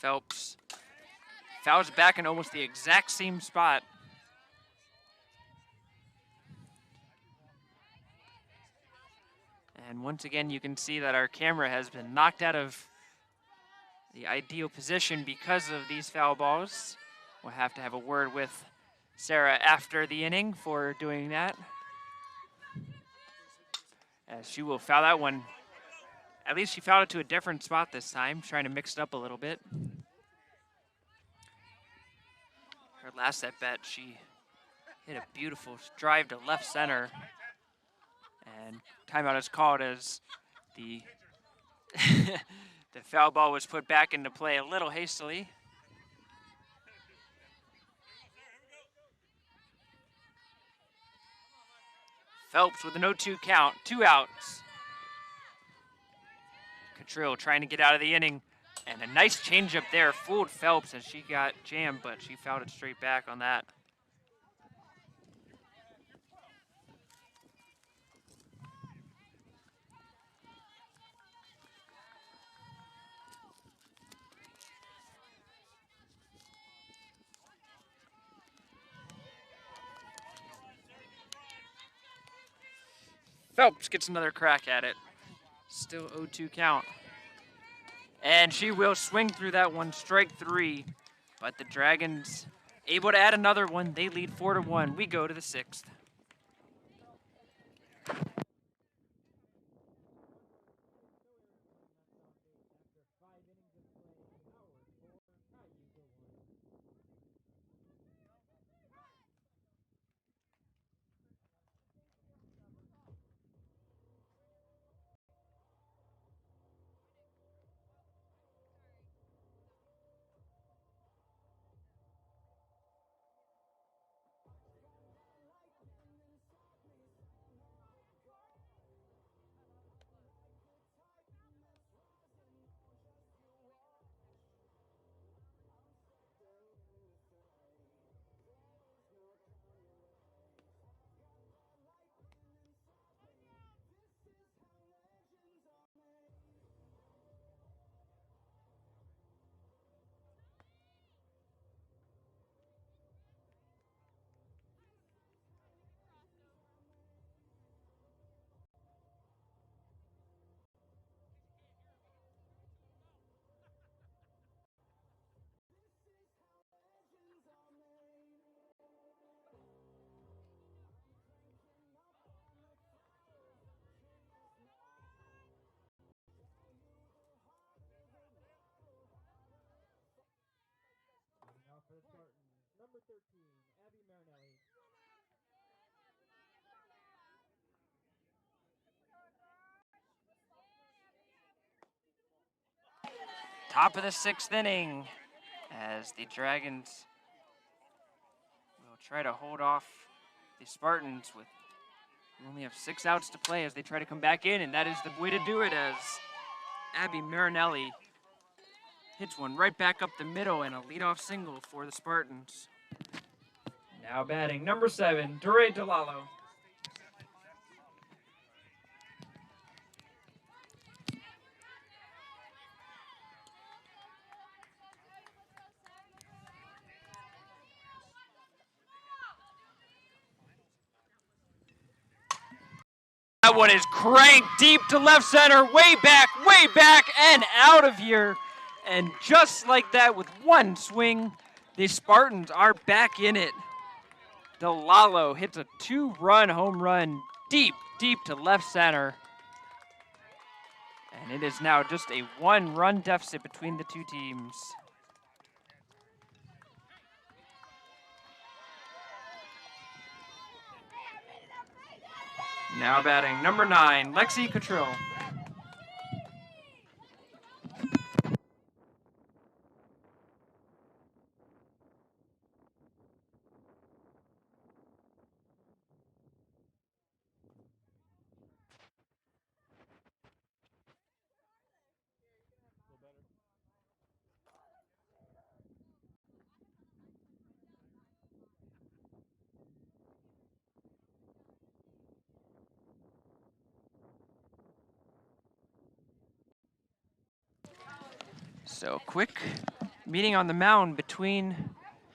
Phelps fouls back in almost the exact same spot. And once again, you can see that our camera has been knocked out of the ideal position because of these foul balls. We'll have to have a word with Sarah after the inning for doing that, as she will foul that one. At least she fouled it to a different spot this time, trying to mix it up a little bit. Her last at bat, she hit a beautiful drive to left center. And timeout is called as the the foul ball was put back into play a little hastily. Phelps with a 0-2 count, 2 outs. Catrill trying to get out of the inning, and a nice changeup there fooled Phelps as she got jammed, but she fouled it straight back on that. Phelps gets another crack at it. Still 0-2 count. And she will swing through that one, strike 3. But the Dragons able to add another one. They lead 4-1. We go to the 6th. Top of the 6th inning, as the Dragons will try to hold off the Spartans with only have 6 outs to play as they try to come back in, and that is the way to do it, as Abby Marinelli hits one right back up the middle and a leadoff single for the Spartans. Now batting number 7, Dure Delalo. That one is cranked deep to left center, way back, and out of here. And just like that, with one swing, the Spartans are back in it. Delalo hits a 2-run home run deep to left center. And it is now just a 1-run deficit between the two teams. Now batting number 9, Lexi Catrill. So quick meeting on the mound between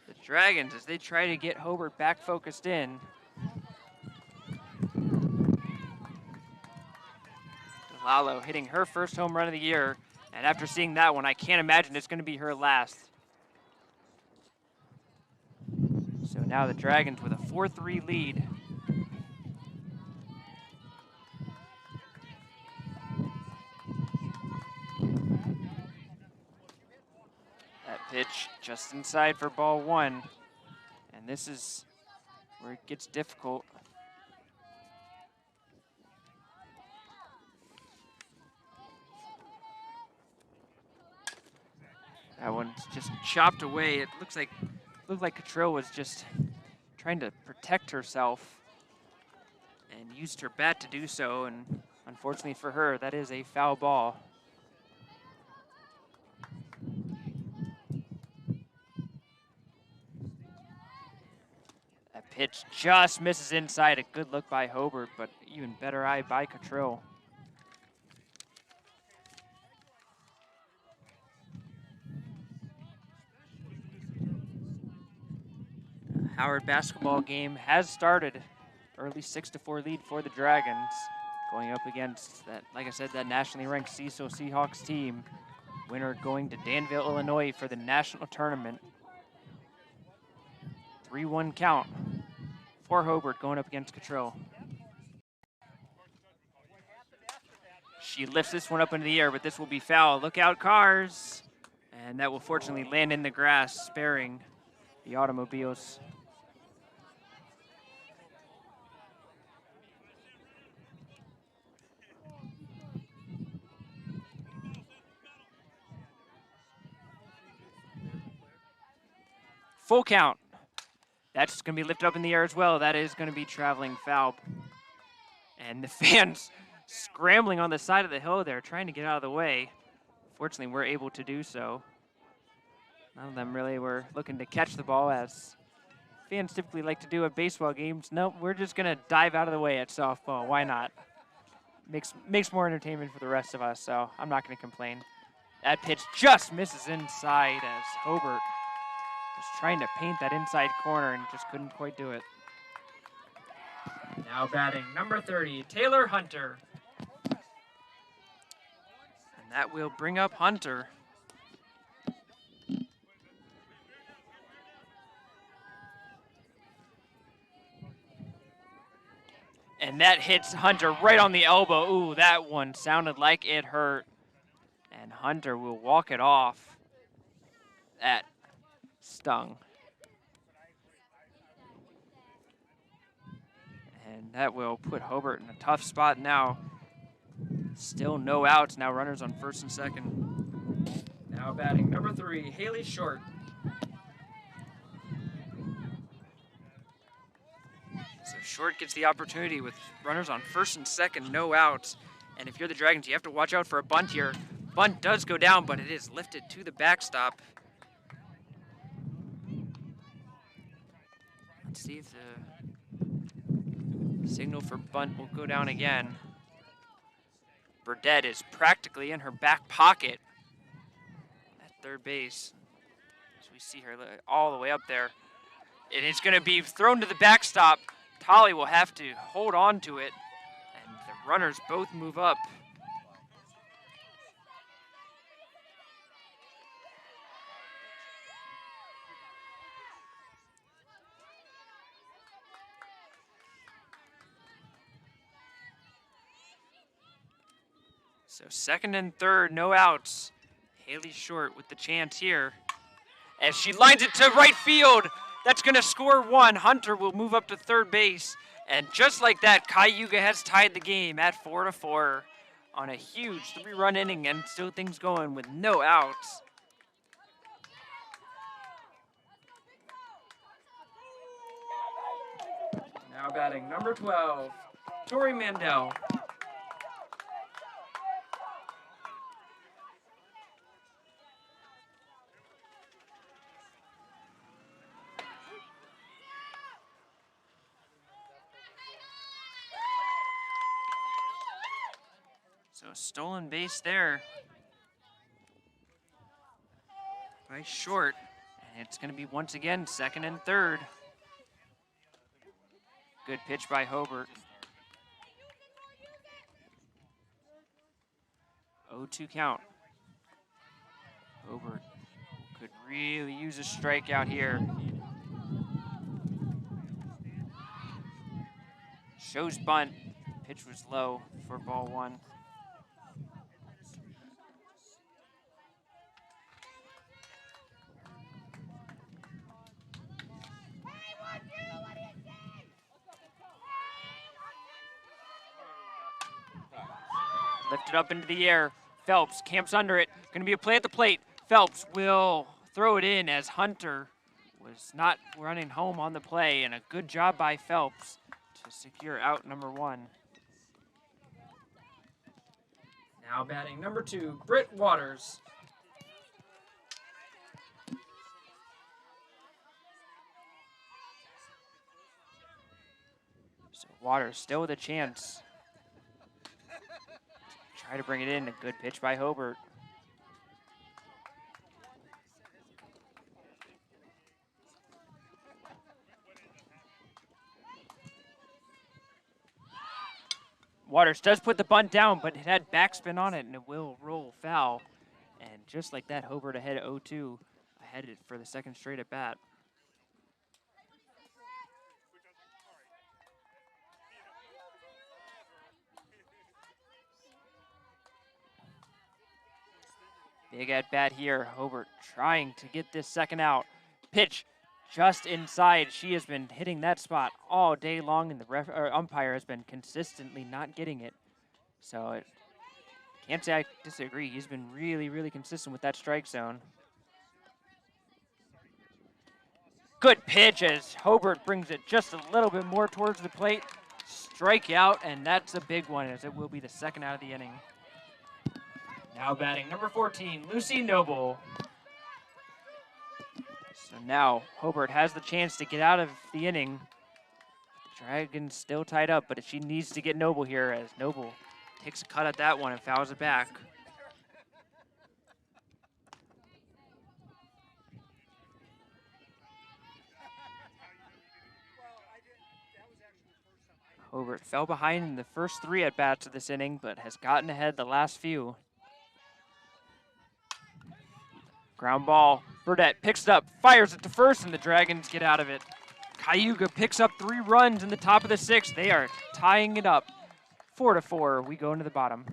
the Dragons as they try to get Hobart back focused in. Lalo hitting her first home run of the year, and after seeing that one, I can't imagine it's going to be her last. So now the Dragons with a 4-3 lead. That pitch just inside for ball one, and this is where it gets difficult. That one's just chopped away. It looked like Cottrell was just trying to protect herself and used her bat to do so, and unfortunately for her, that is a foul ball. That pitch just misses inside. A good look by Hobart, but even better eye by Cottrell. Howard basketball game has started. Early 6-4 lead for the Dragons. Going up against that, like I said, that nationally ranked CISO Seahawks team. Winner going to Danville, Illinois for the national tournament. 3-1 count for Hobart going up against Cottrell. She lifts this one up into the air, but this will be foul. Look out, cars. And that will fortunately land in the grass, sparing the automobiles. Full count. That's going to be lifted up in the air as well. That is going to be traveling foul. And the fans scrambling on the side of the hill there, trying to get out of the way. Fortunately, we're able to do so. None of them really were looking to catch the ball, as fans typically like to do at baseball games. Nope, we're just going to dive out of the way at softball. Why not? Makes more entertainment for the rest of us, so I'm not going to complain. That pitch just misses inside as Hobart was trying to paint that inside corner and just couldn't quite do it. Now batting number 30, Taylor Hunter. And that will bring up Hunter. And that hits Hunter right on the elbow. Ooh, that one sounded like it hurt. And Hunter will walk it off. That stung. And that will put Hobart in a tough spot now. Still no outs, now runners on first and second. Now batting number 3, Haley Short. So Short gets the opportunity with runners on first and second, no outs. And if you're the Dragons, you have to watch out for a bunt here. Bunt does go down, but it is lifted to the backstop. Let's see if the signal for bunt will go down again. Burdett is practically in her back pocket at third base. So we see her all the way up there. And it's going to be thrown to the backstop. Tolly will have to hold on to it, and the runners both move up. So second and third, no outs. Haley Short with the chance here. As she lines it to right field, that's going to score one. Hunter will move up to third base. And just like that, Cayuga has tied the game at 4-4 on a huge 3-run inning, and still things going with no outs. Now batting number 12, Tori Mandel. So stolen base there. by short. And it's going to be once again 2nd and 3rd. Good pitch by Hobart. 0-2 count. Hobart could really use a strikeout here. Shows bunt. Pitch was low for ball 1. Lifted up into the air. Phelps camps under it. Going to be a play at the plate. Phelps will throw it in as Hunter was not running home on the play, and a good job by Phelps to secure out number 1. Now batting number 2, Britt Waters. So Waters still with a chance. Try to bring it in. A good pitch by Hobart. Waters does put the bunt down, but it had backspin on it, and it will roll foul. And just like that, Hobart ahead 0-2, ahead for the 2nd straight at bat. Big at bat here. Hobart trying to get this 2nd out. Pitch just inside. She has been hitting that spot all day long, and the umpire has been consistently not getting it. So can't say I disagree. He's been really, really consistent with that strike zone. Good pitch as Hobart brings it just a little bit more towards the plate. Strikeout, and that's a big one, as it will be the 2nd out of the inning. Now batting number 14, Lucy Noble. So now Hobart has the chance to get out of the inning. Dragon's still tied up, but she needs to get Noble here, as Noble takes a cut at that one and fouls it back. Hobart fell behind in the first 3 at-bats of this inning, but has gotten ahead the last few. Ground ball. Burdette picks it up, fires it to first, and the Dragons get out of it. Cayuga picks up 3 runs in the top of the 6th. They are tying it up. 4-4. We go into the bottom.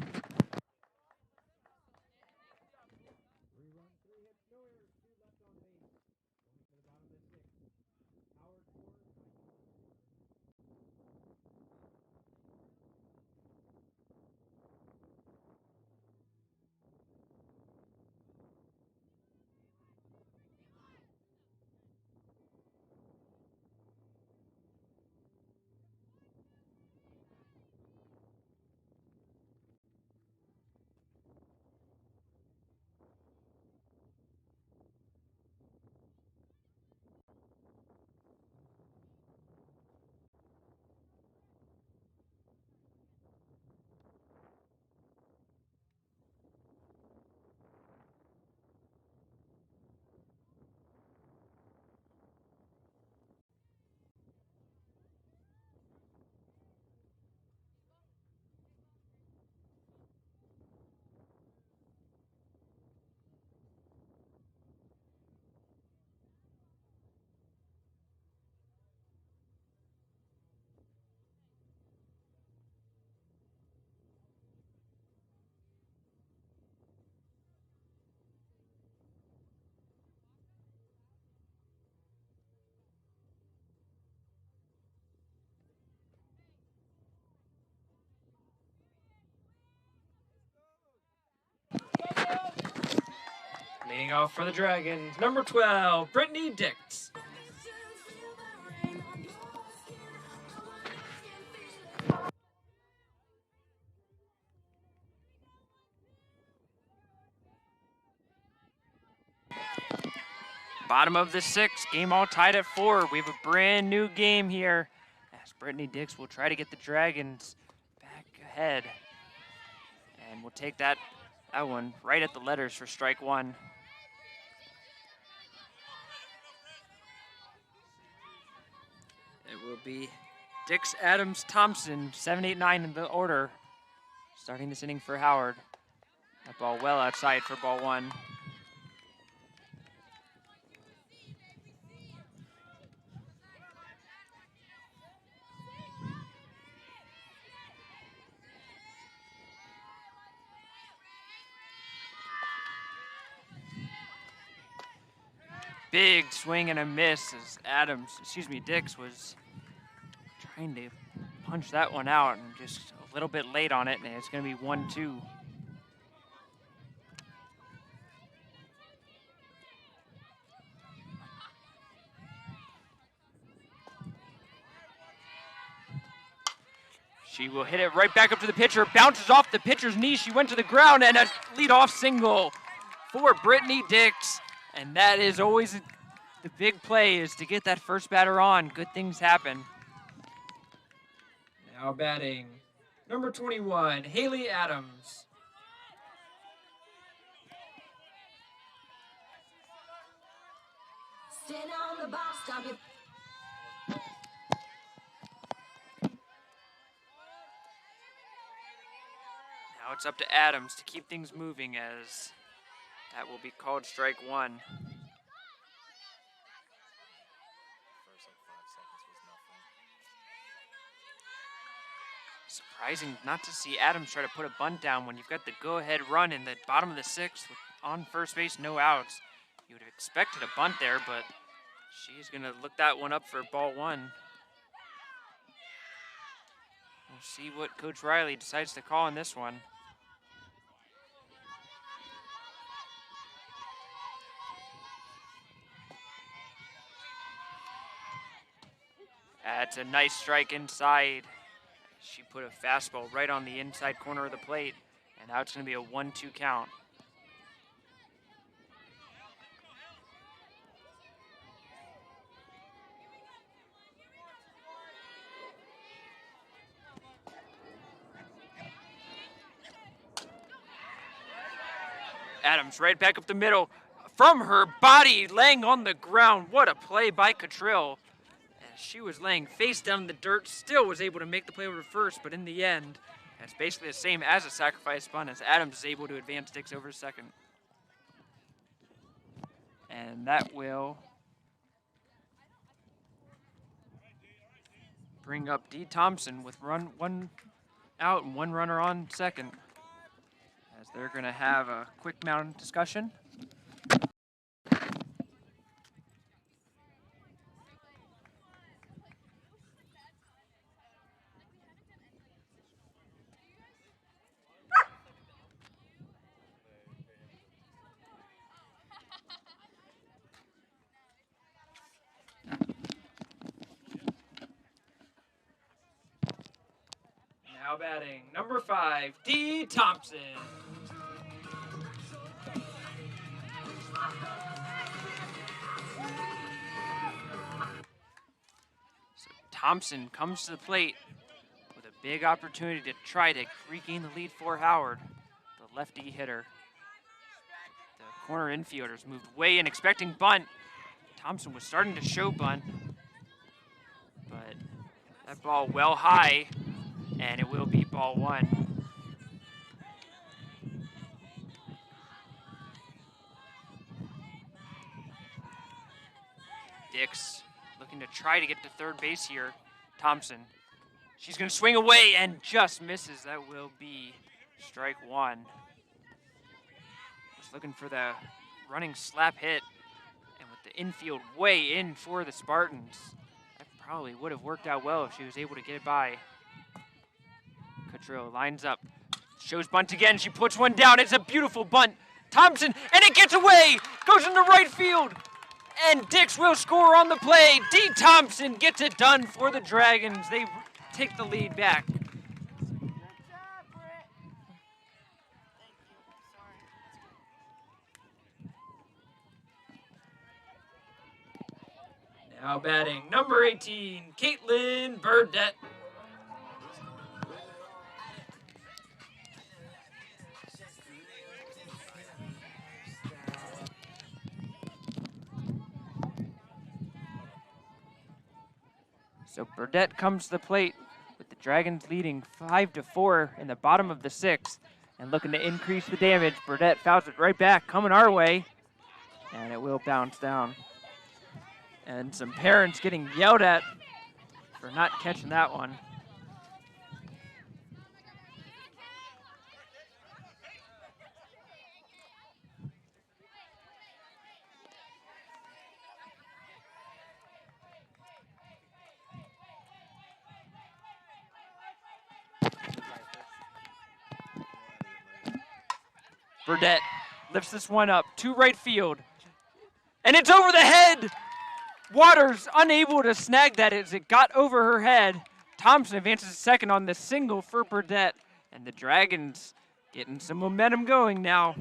Leading off for the Dragons, number 12, Brittany Dix. Bottom of the 6th, game all tied at 4. We have a brand new game here, as Brittany Dix will try to get the Dragons back ahead. And we'll take that one right at the letters for strike 1. will be Dix, Adams, Thompson, 7, 8, 9 in the order. Starting this inning for Howard. That ball well outside for ball 1. Big swing and a miss as Dix was trying to punch that one out and just a little bit late on it, and it's going to be 1-2. She will hit it right back up to the pitcher, bounces off the pitcher's knee. She went to the ground, and a leadoff single for Brittany Dix. And that is always the big play, is to get that first batter on. Good things happen. Now batting, number 21, Haley Adams. Stand on the box, stop it. Now it's up to Adams to keep things moving, as that will be called strike 1. Surprising not to see Adams try to put a bunt down when you've got the go-ahead run in the bottom of the 6th with on first base, no outs. You would have expected a bunt there, but she's going to look that one up for ball 1. We'll see what Coach Riley decides to call in this one. That's a nice strike inside. She put a fastball right on the inside corner of the plate, and now it's going to be a 1-2 count. Adams right back up the middle. From her body, laying on the ground. What a play by Cottrill. She was laying face down in the dirt, still was able to make the play over to first, but in the end, it's basically the same as a sacrifice bunt, as Adams is able to advance Dix over to second. And that will bring up D. Thompson with one out and 1 runner on second, as they're going to have a quick mound discussion. Now batting, number 5, D. Thompson. So Thompson comes to the plate with a big opportunity to try to regain the lead for Howard, the lefty hitter. The corner infielders moved way in, expecting bunt. Thompson was starting to show bunt, but that ball well high, and it will be ball 1. Dix looking to try to get to third base here. Thompson, she's going to swing away and just misses. That will be strike 1. Just looking for the running slap hit, and with the infield way in for the Spartans, that probably would have worked out well if she was able to get it by. Cottrill lines up, shows bunt again. She puts one down. It's a beautiful bunt. Thompson, and it gets away, goes into right field, and Dix will score on the play. D. Thompson gets it done for the Dragons. They take the lead back. Now batting, number 18, Caitlin Burdette. So Burdett comes to the plate with the Dragons leading 5-4 in the bottom of the 6th and looking to increase the damage. Burdett fouls it right back, coming our way, and it will bounce down. And some parents getting yelled at for not catching that one. Burdett lifts this one up to right field. And it's over the head! Waters unable to snag that as it got over her head. Thompson advances to second on the single for Burdett. And the Dragons getting some momentum going now.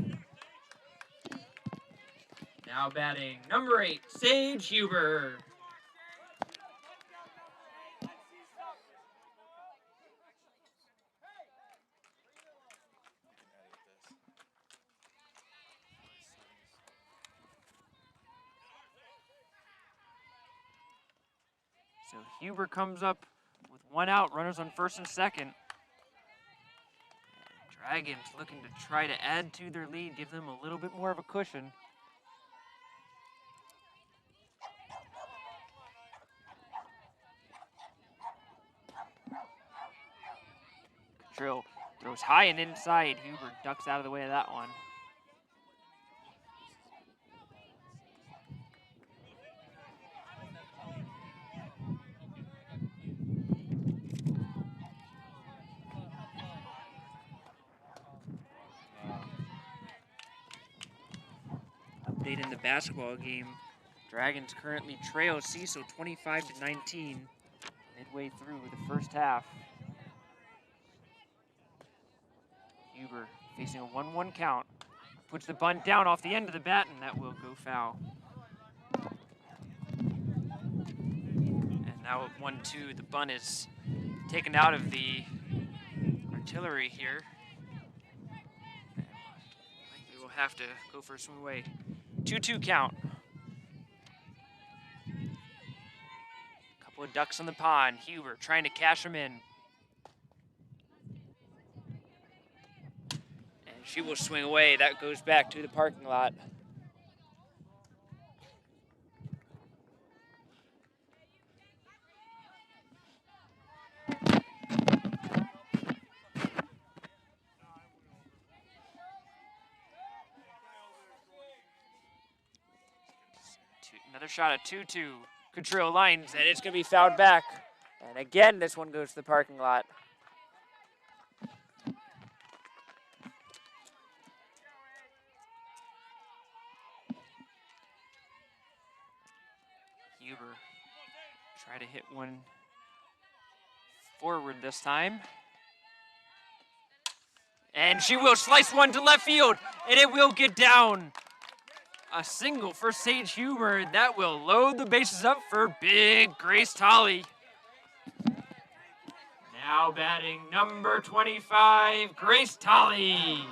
Now batting number 8, Sage Huber. So Huber comes up with 1 out, runners on first and second. And Dragons looking to try to add to their lead, give them a little bit more of a cushion. Drill throws high and inside. Huber ducks out of the way of that one. Update in the basketball game. Dragons currently trail Cecil 25-19 midway through the first half. Huber facing a 1-1 count. Puts the bunt down off the end of the bat, and that will go foul. And now at 1-2, the bunt is taken out of the artillery here. Likely will have to go for a swing away. 2-2 count. Couple of ducks on the pond. Huber trying to cash them in. She will swing away. That goes back to the parking lot. Another shot at 2-2. Cottrell lines, and it's going to be fouled back. And again, this one goes to the parking lot. Huber try to hit one forward this time. And she will slice one to left field, and it will get down. A single for Sage Huber. That will load the bases up for big Grace Tolley. Now batting number 25, Grace Tolley.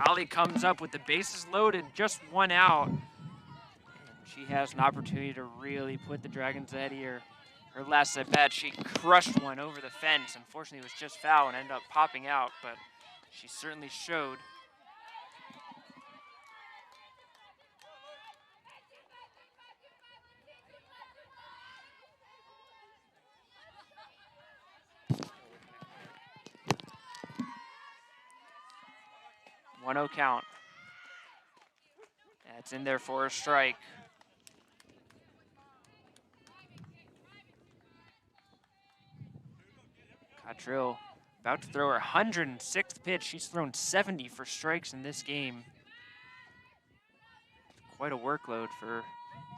Tolley comes up with the bases loaded, just 1 out. And she has an opportunity to really put the Dragons ahead here. Her last at bat, she crushed one over the fence. Unfortunately, it was just foul and ended up popping out, but she certainly showed. One 1-0 count. That's in there for a strike. Cottrell about to throw her 106th pitch. She's thrown 70 for strikes in this game. Quite a workload for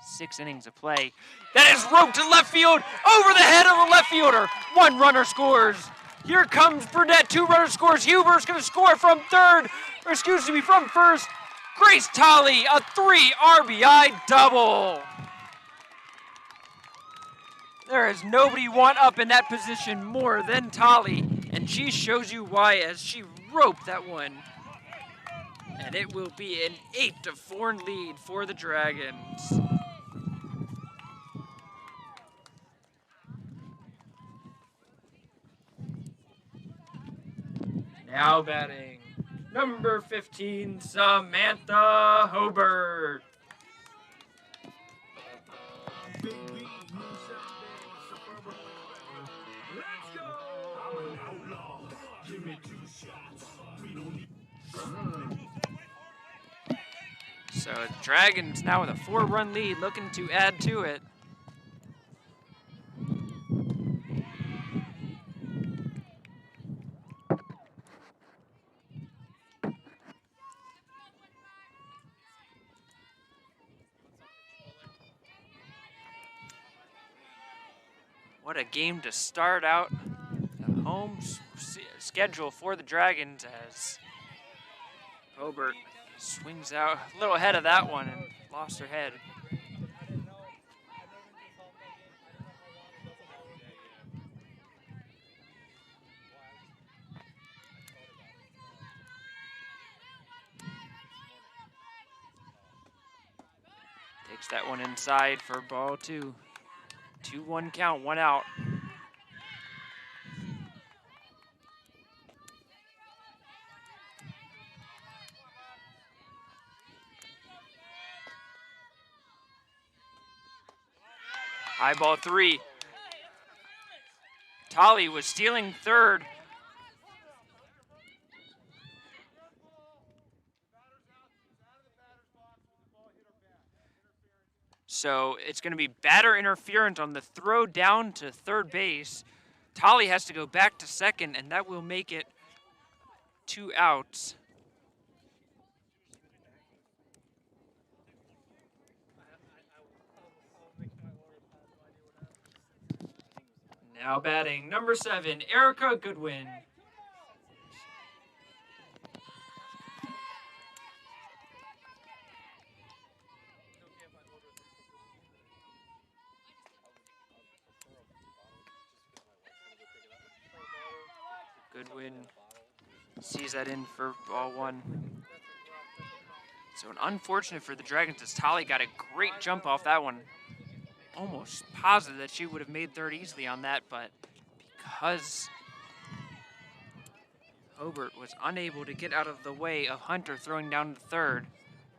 6 innings of play. That is roped to left field, over the head of the left fielder. 1 runner scores. Here comes Burdett, 2 runner scores. Huber's gonna score from third, or excuse me, from first. Grace Tolley, a 3 RBI double. There is nobody want up in that position more than Tolley, And she shows you why as she roped that one. And it will be an 8-4 lead for the Dragons. Now batting, number 15, Samantha Hobart. So Dragons now with a 4-run lead, looking to add to it. What a game to start out the home schedule for the Dragons as Hobart swings out a little ahead of that one and lost her head. Takes that one inside for ball 2. 2-1 count, 1 out. High ball 3. Tolly was stealing third. So it's going to be batter interference on the throw down to third base. Tolly has to go back to second, and that will make it 2 outs. Now batting, number 7, Erica Goodwin. Goodwin sees that in for ball 1. So an unfortunate for the Dragons as Tolly got a great jump off that one. Almost positive that she would have made third easily on that, but because Hobart was unable to get out of the way of Hunter throwing down to third,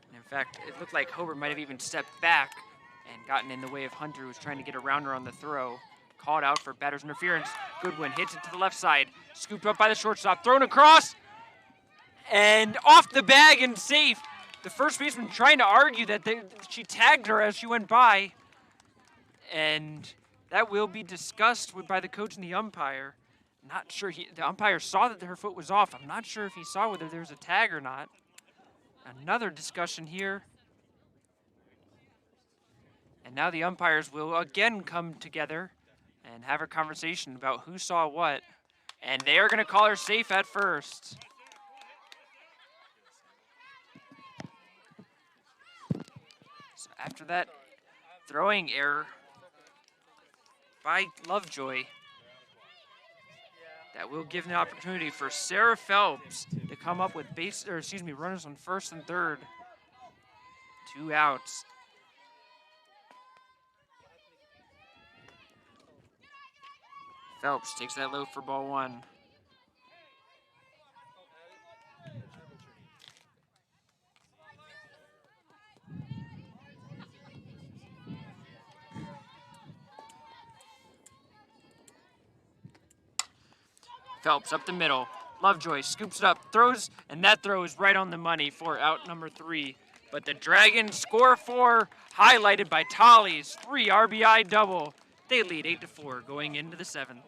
and in fact, it looked like Hobart might have even stepped back and gotten in the way of Hunter, who was trying to get around her on the throw. Called out for batter's interference. Goodwin hits it to the left side, scooped up by the shortstop, thrown across, and off the bag and safe. The first baseman trying to argue that she tagged her as she went by, and that will be discussed by the coach and the umpire. Not sure the umpire saw that her foot was off. I'm not sure if he saw whether there was a tag or not. Another discussion here. And now the umpires will again come together and have a conversation about who saw what. And they are going to call her safe at first. So after that throwing error by Lovejoy, that will give an opportunity for Sarah Phelps to come up with runners on first and third. 2 outs. Phelps takes that low for ball 1. Phelps up the middle. Lovejoy scoops it up, throws, and that throw is right on the money for out number 3. But the Dragons score 4, highlighted by Tolly's 3 RBI double. They lead 8-4 going into the 7th.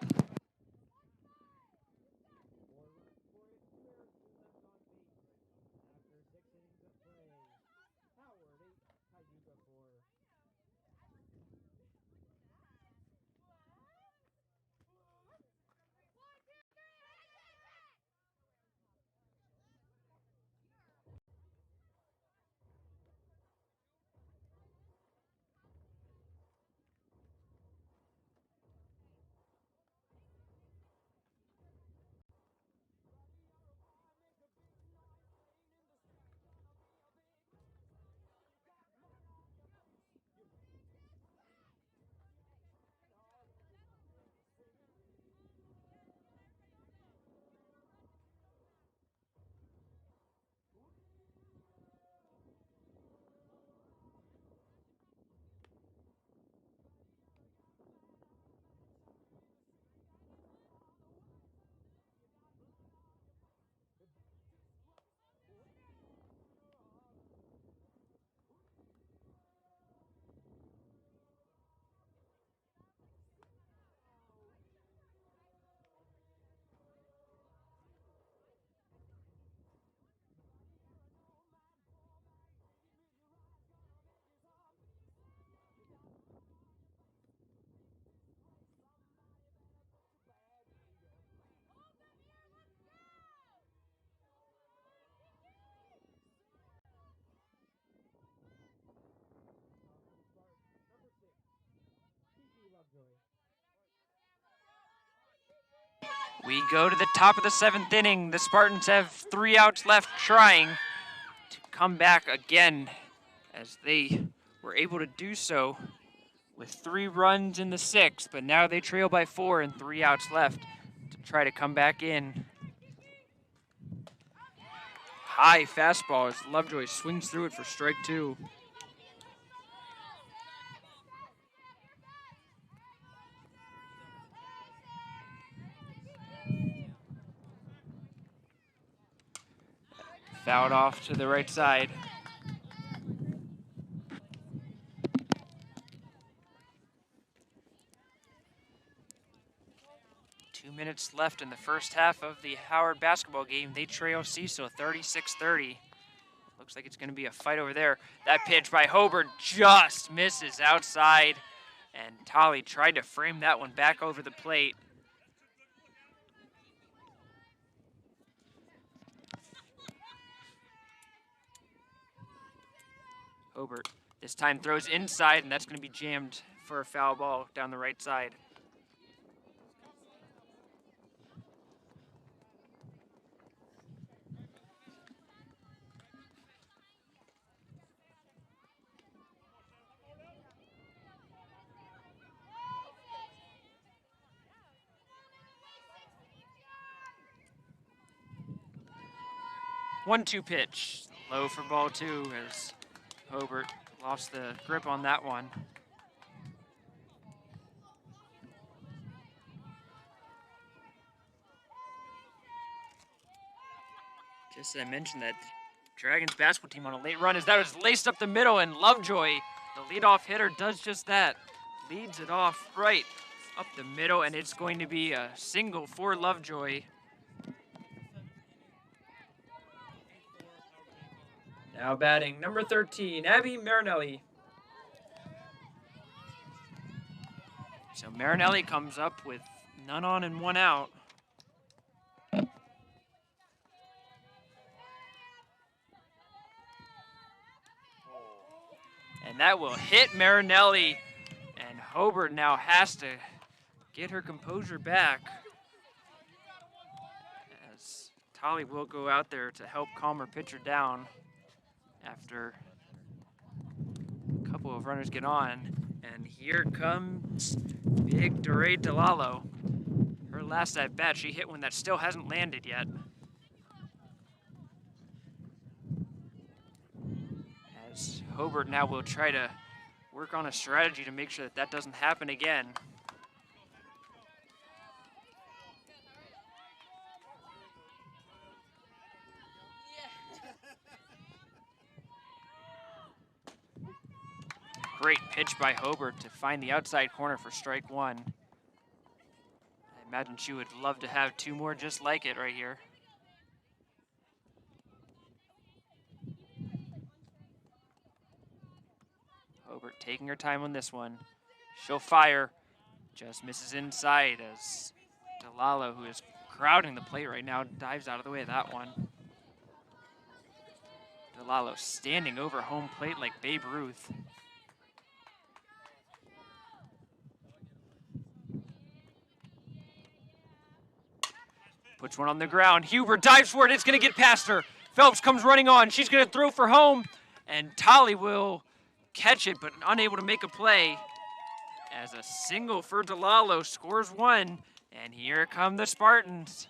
We go to the top of the 7th inning. The Spartans have 3 outs left, trying to come back again, as they were able to do so with 3 runs in the 6th, but now they trail by 4 and 3 outs left to try to come back in. High fastball as Lovejoy swings through it for strike 2. Fouled off to the right side. Minutes left in the first half of the Howard basketball game. They trail Cecil 36-30. Looks like it's going to be a fight over there. That pitch by Hobart just misses outside, and Tolley tried to frame that one back over the plate. Hobart this time throws inside, and that's going to be jammed for a foul ball down the right side. One-two pitch, low for ball 2 as Hobart lost the grip on that one. Just as I mentioned, that Dragons basketball team on a late run as that was laced up the middle, and Lovejoy, the leadoff hitter, does just that. Leads it off right up the middle, and it's going to be a single for Lovejoy. Now batting number 13, Abby Marinelli. So Marinelli comes up with none on and 1 out. And that will hit Marinelli, and Hobart now has to get her composure back, as Tolley will go out there to help calm her pitcher down after a couple of runners get on. And here comes big Doray DeLallo. Her last at bat, she hit one that still hasn't landed yet. As Hobart now will try to work on a strategy to make sure that that doesn't happen again. Great pitch by Hobart to find the outside corner for strike 1. I imagine she would love to have 2 more just like it right here. Hobart taking her time on this one. She'll fire, just misses inside as DeLallo, who is crowding the plate right now, dives out of the way of that one. DeLallo standing over home plate like Babe Ruth. Puts one on the ground. Huber dives for it. It's going to get past her. Phelps comes running on. She's going to throw for home. And Tolley will catch it, but unable to make a play. As a single for DeLallo scores 1. And here come the Spartans.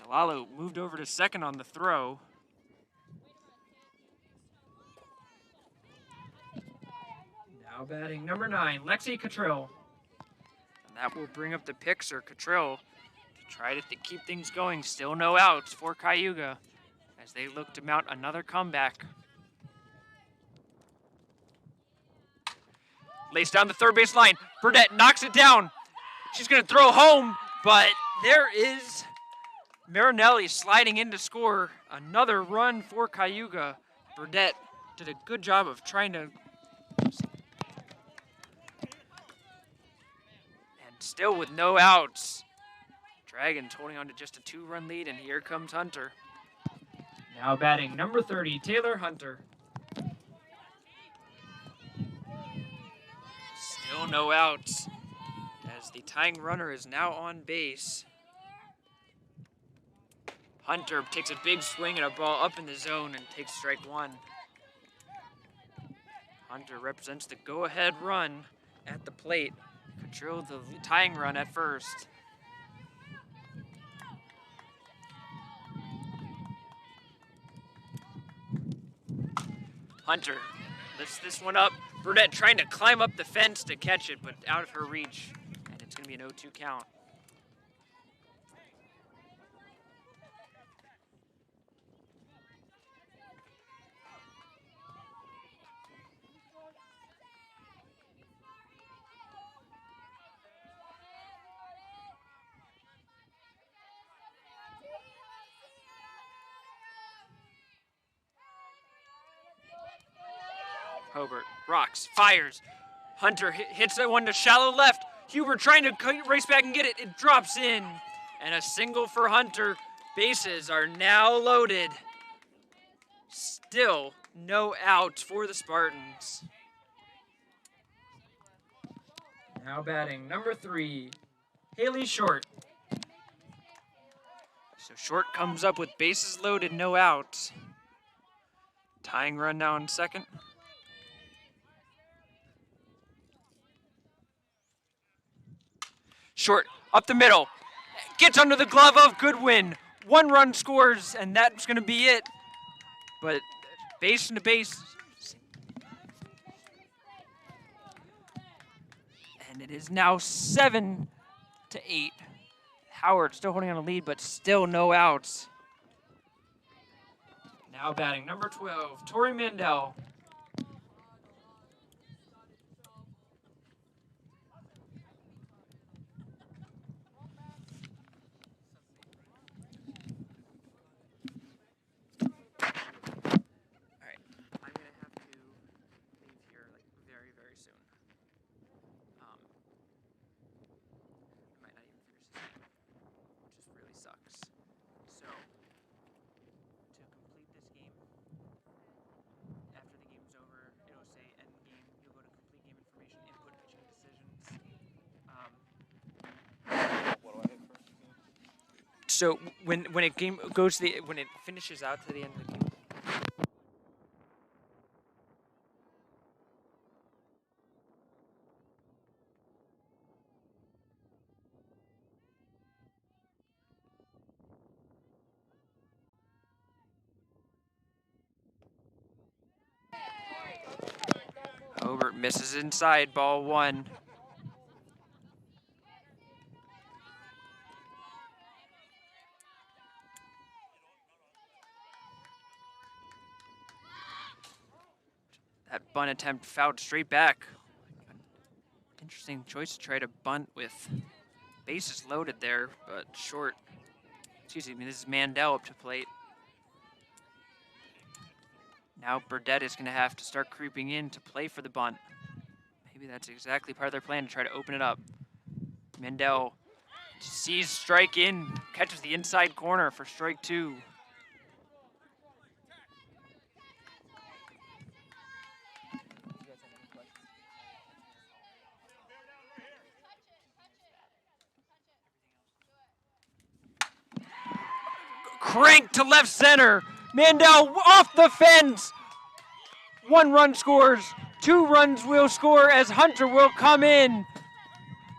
DeLallo moved over to second on the throw. Now batting number 9, Lexi Cottrell. And that will bring up the picks, or Cottrell, to try to keep things going. Still no outs for Cayuga as they look to mount another comeback. Lays down the third base line. Burdette knocks it down. She's going to throw home, but there is Marinelli sliding in to score another run for Cayuga. Burdette did a good job of trying to... Still with no outs. Dragons holding on to just a 2-run lead, and here comes Hunter. Now batting number 30, Taylor Hunter. Still no outs, as the tying runner is now on base. Hunter takes a big swing at a ball up in the zone and takes strike one. Hunter represents the go-ahead run at the plate. Control the tying run at first. Hunter lifts this one up. Burnett trying to climb up the fence to catch it, but out of her reach. And it's going to be an 0-2 count. Hobart rocks, fires. Hunter hits that one to shallow left. Huber trying to race back and get it. It drops in. And a single for Hunter. Bases are now loaded. Still no out for the Spartans. Now batting number 3, Haley Short. So Short comes up with bases loaded, no outs. Tying run now in second. Short up the middle, gets under the glove of Goodwin. 1 run scores, and that's going to be it. But base to base. And it is now 7-8. Howard still holding on a lead, but still no outs. Now batting number 12, Tori Mandel. So when it game goes to when it finishes out to the end of the game. Hobart misses inside, ball 1. That bunt attempt fouled straight back. Interesting choice to try to bunt with bases loaded there, but Short. Excuse me, this is Mandel up to plate. Now Burdett is going to have to start creeping in to play for the bunt. Maybe that's exactly part of their plan, to try to open it up. Mandel sees strike in, catches the inside corner for strike 2. Crank to left center. Mandel off the fence. 1 run scores. 2 runs will score as Hunter will come in.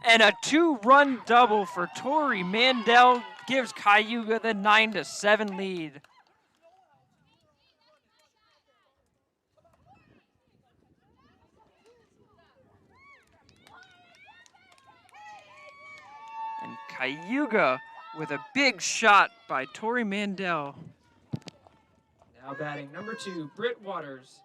And a 2-run double for Tori Mandel gives Cayuga the 9-7 lead. And Cayuga with a big shot by Tori Mandel. Now batting number 2, Britt Waters.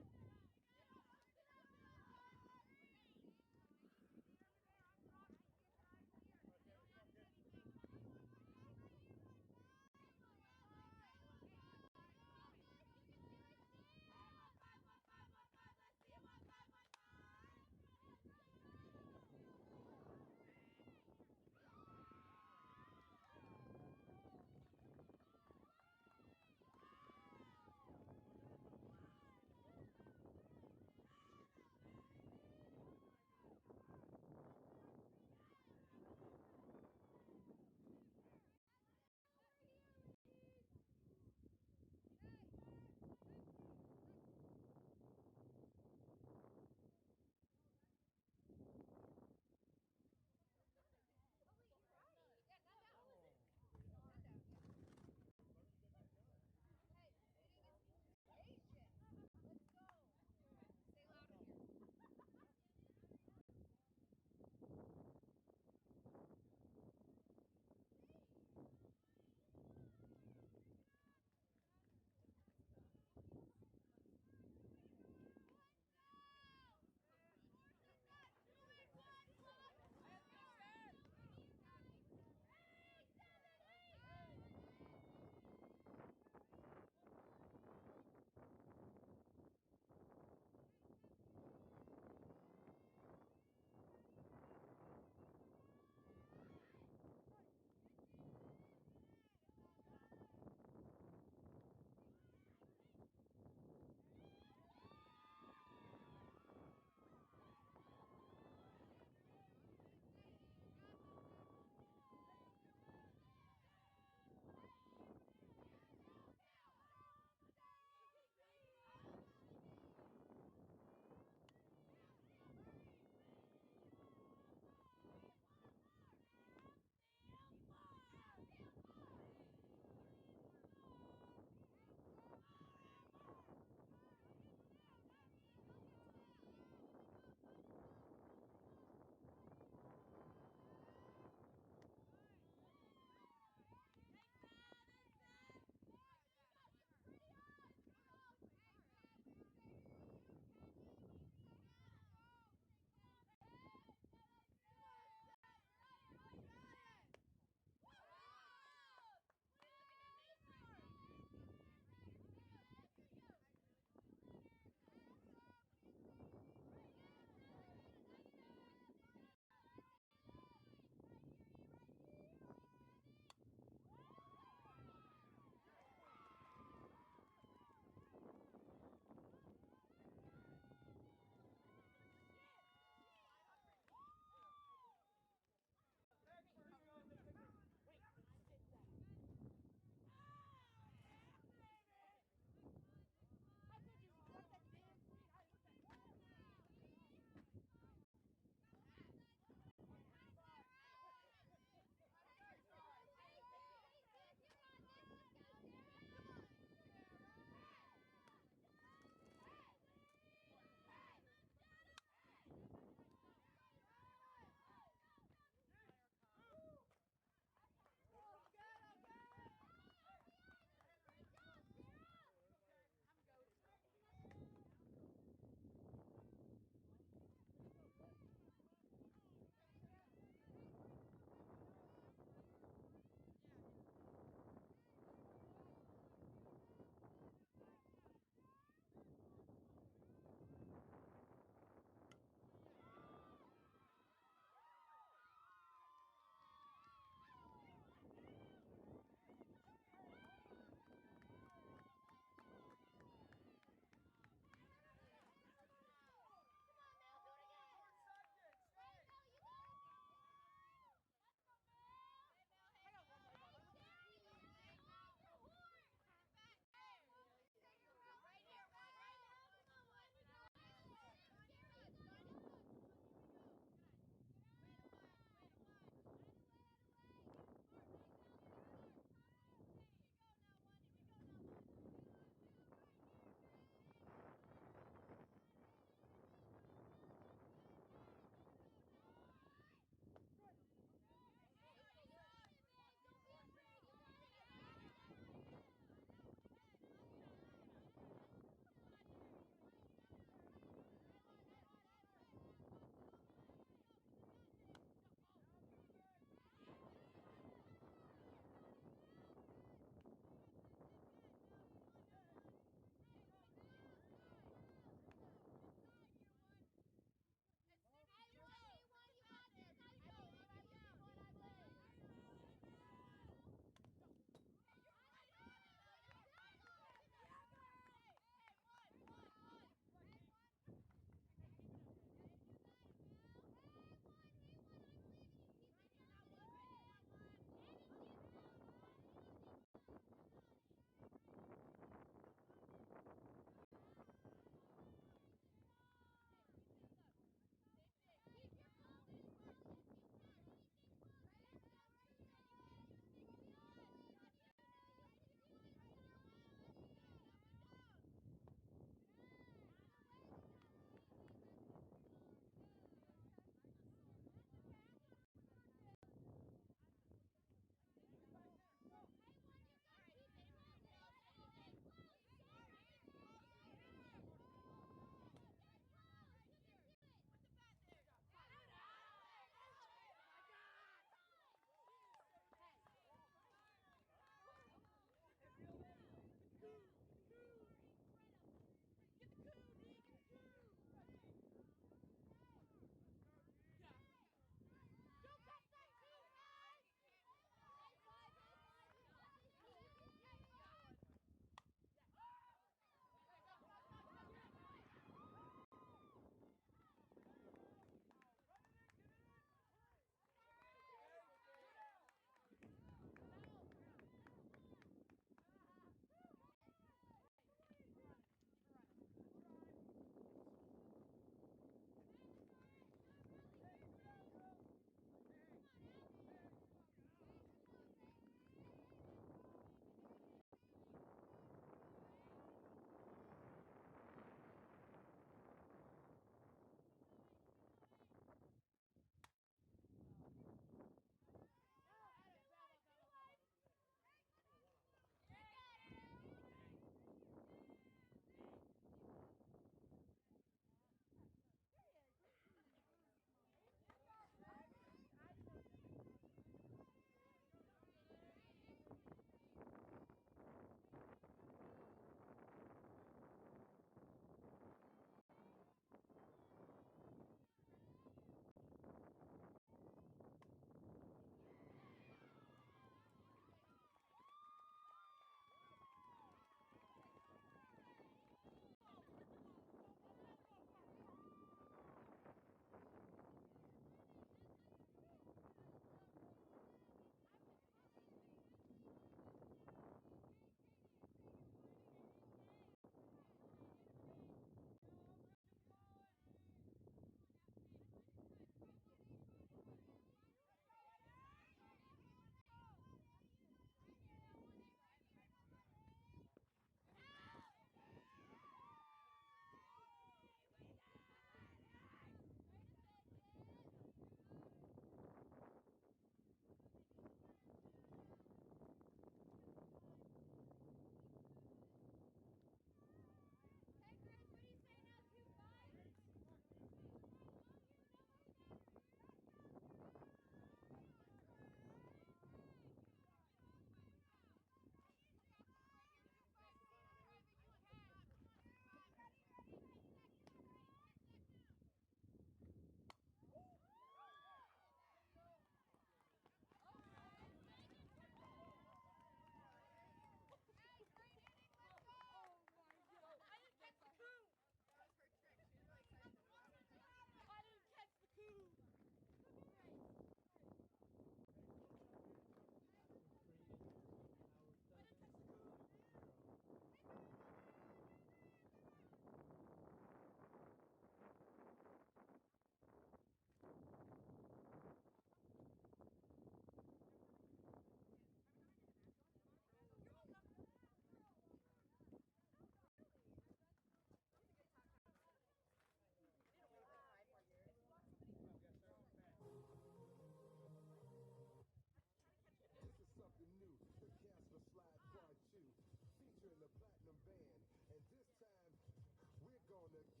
gonna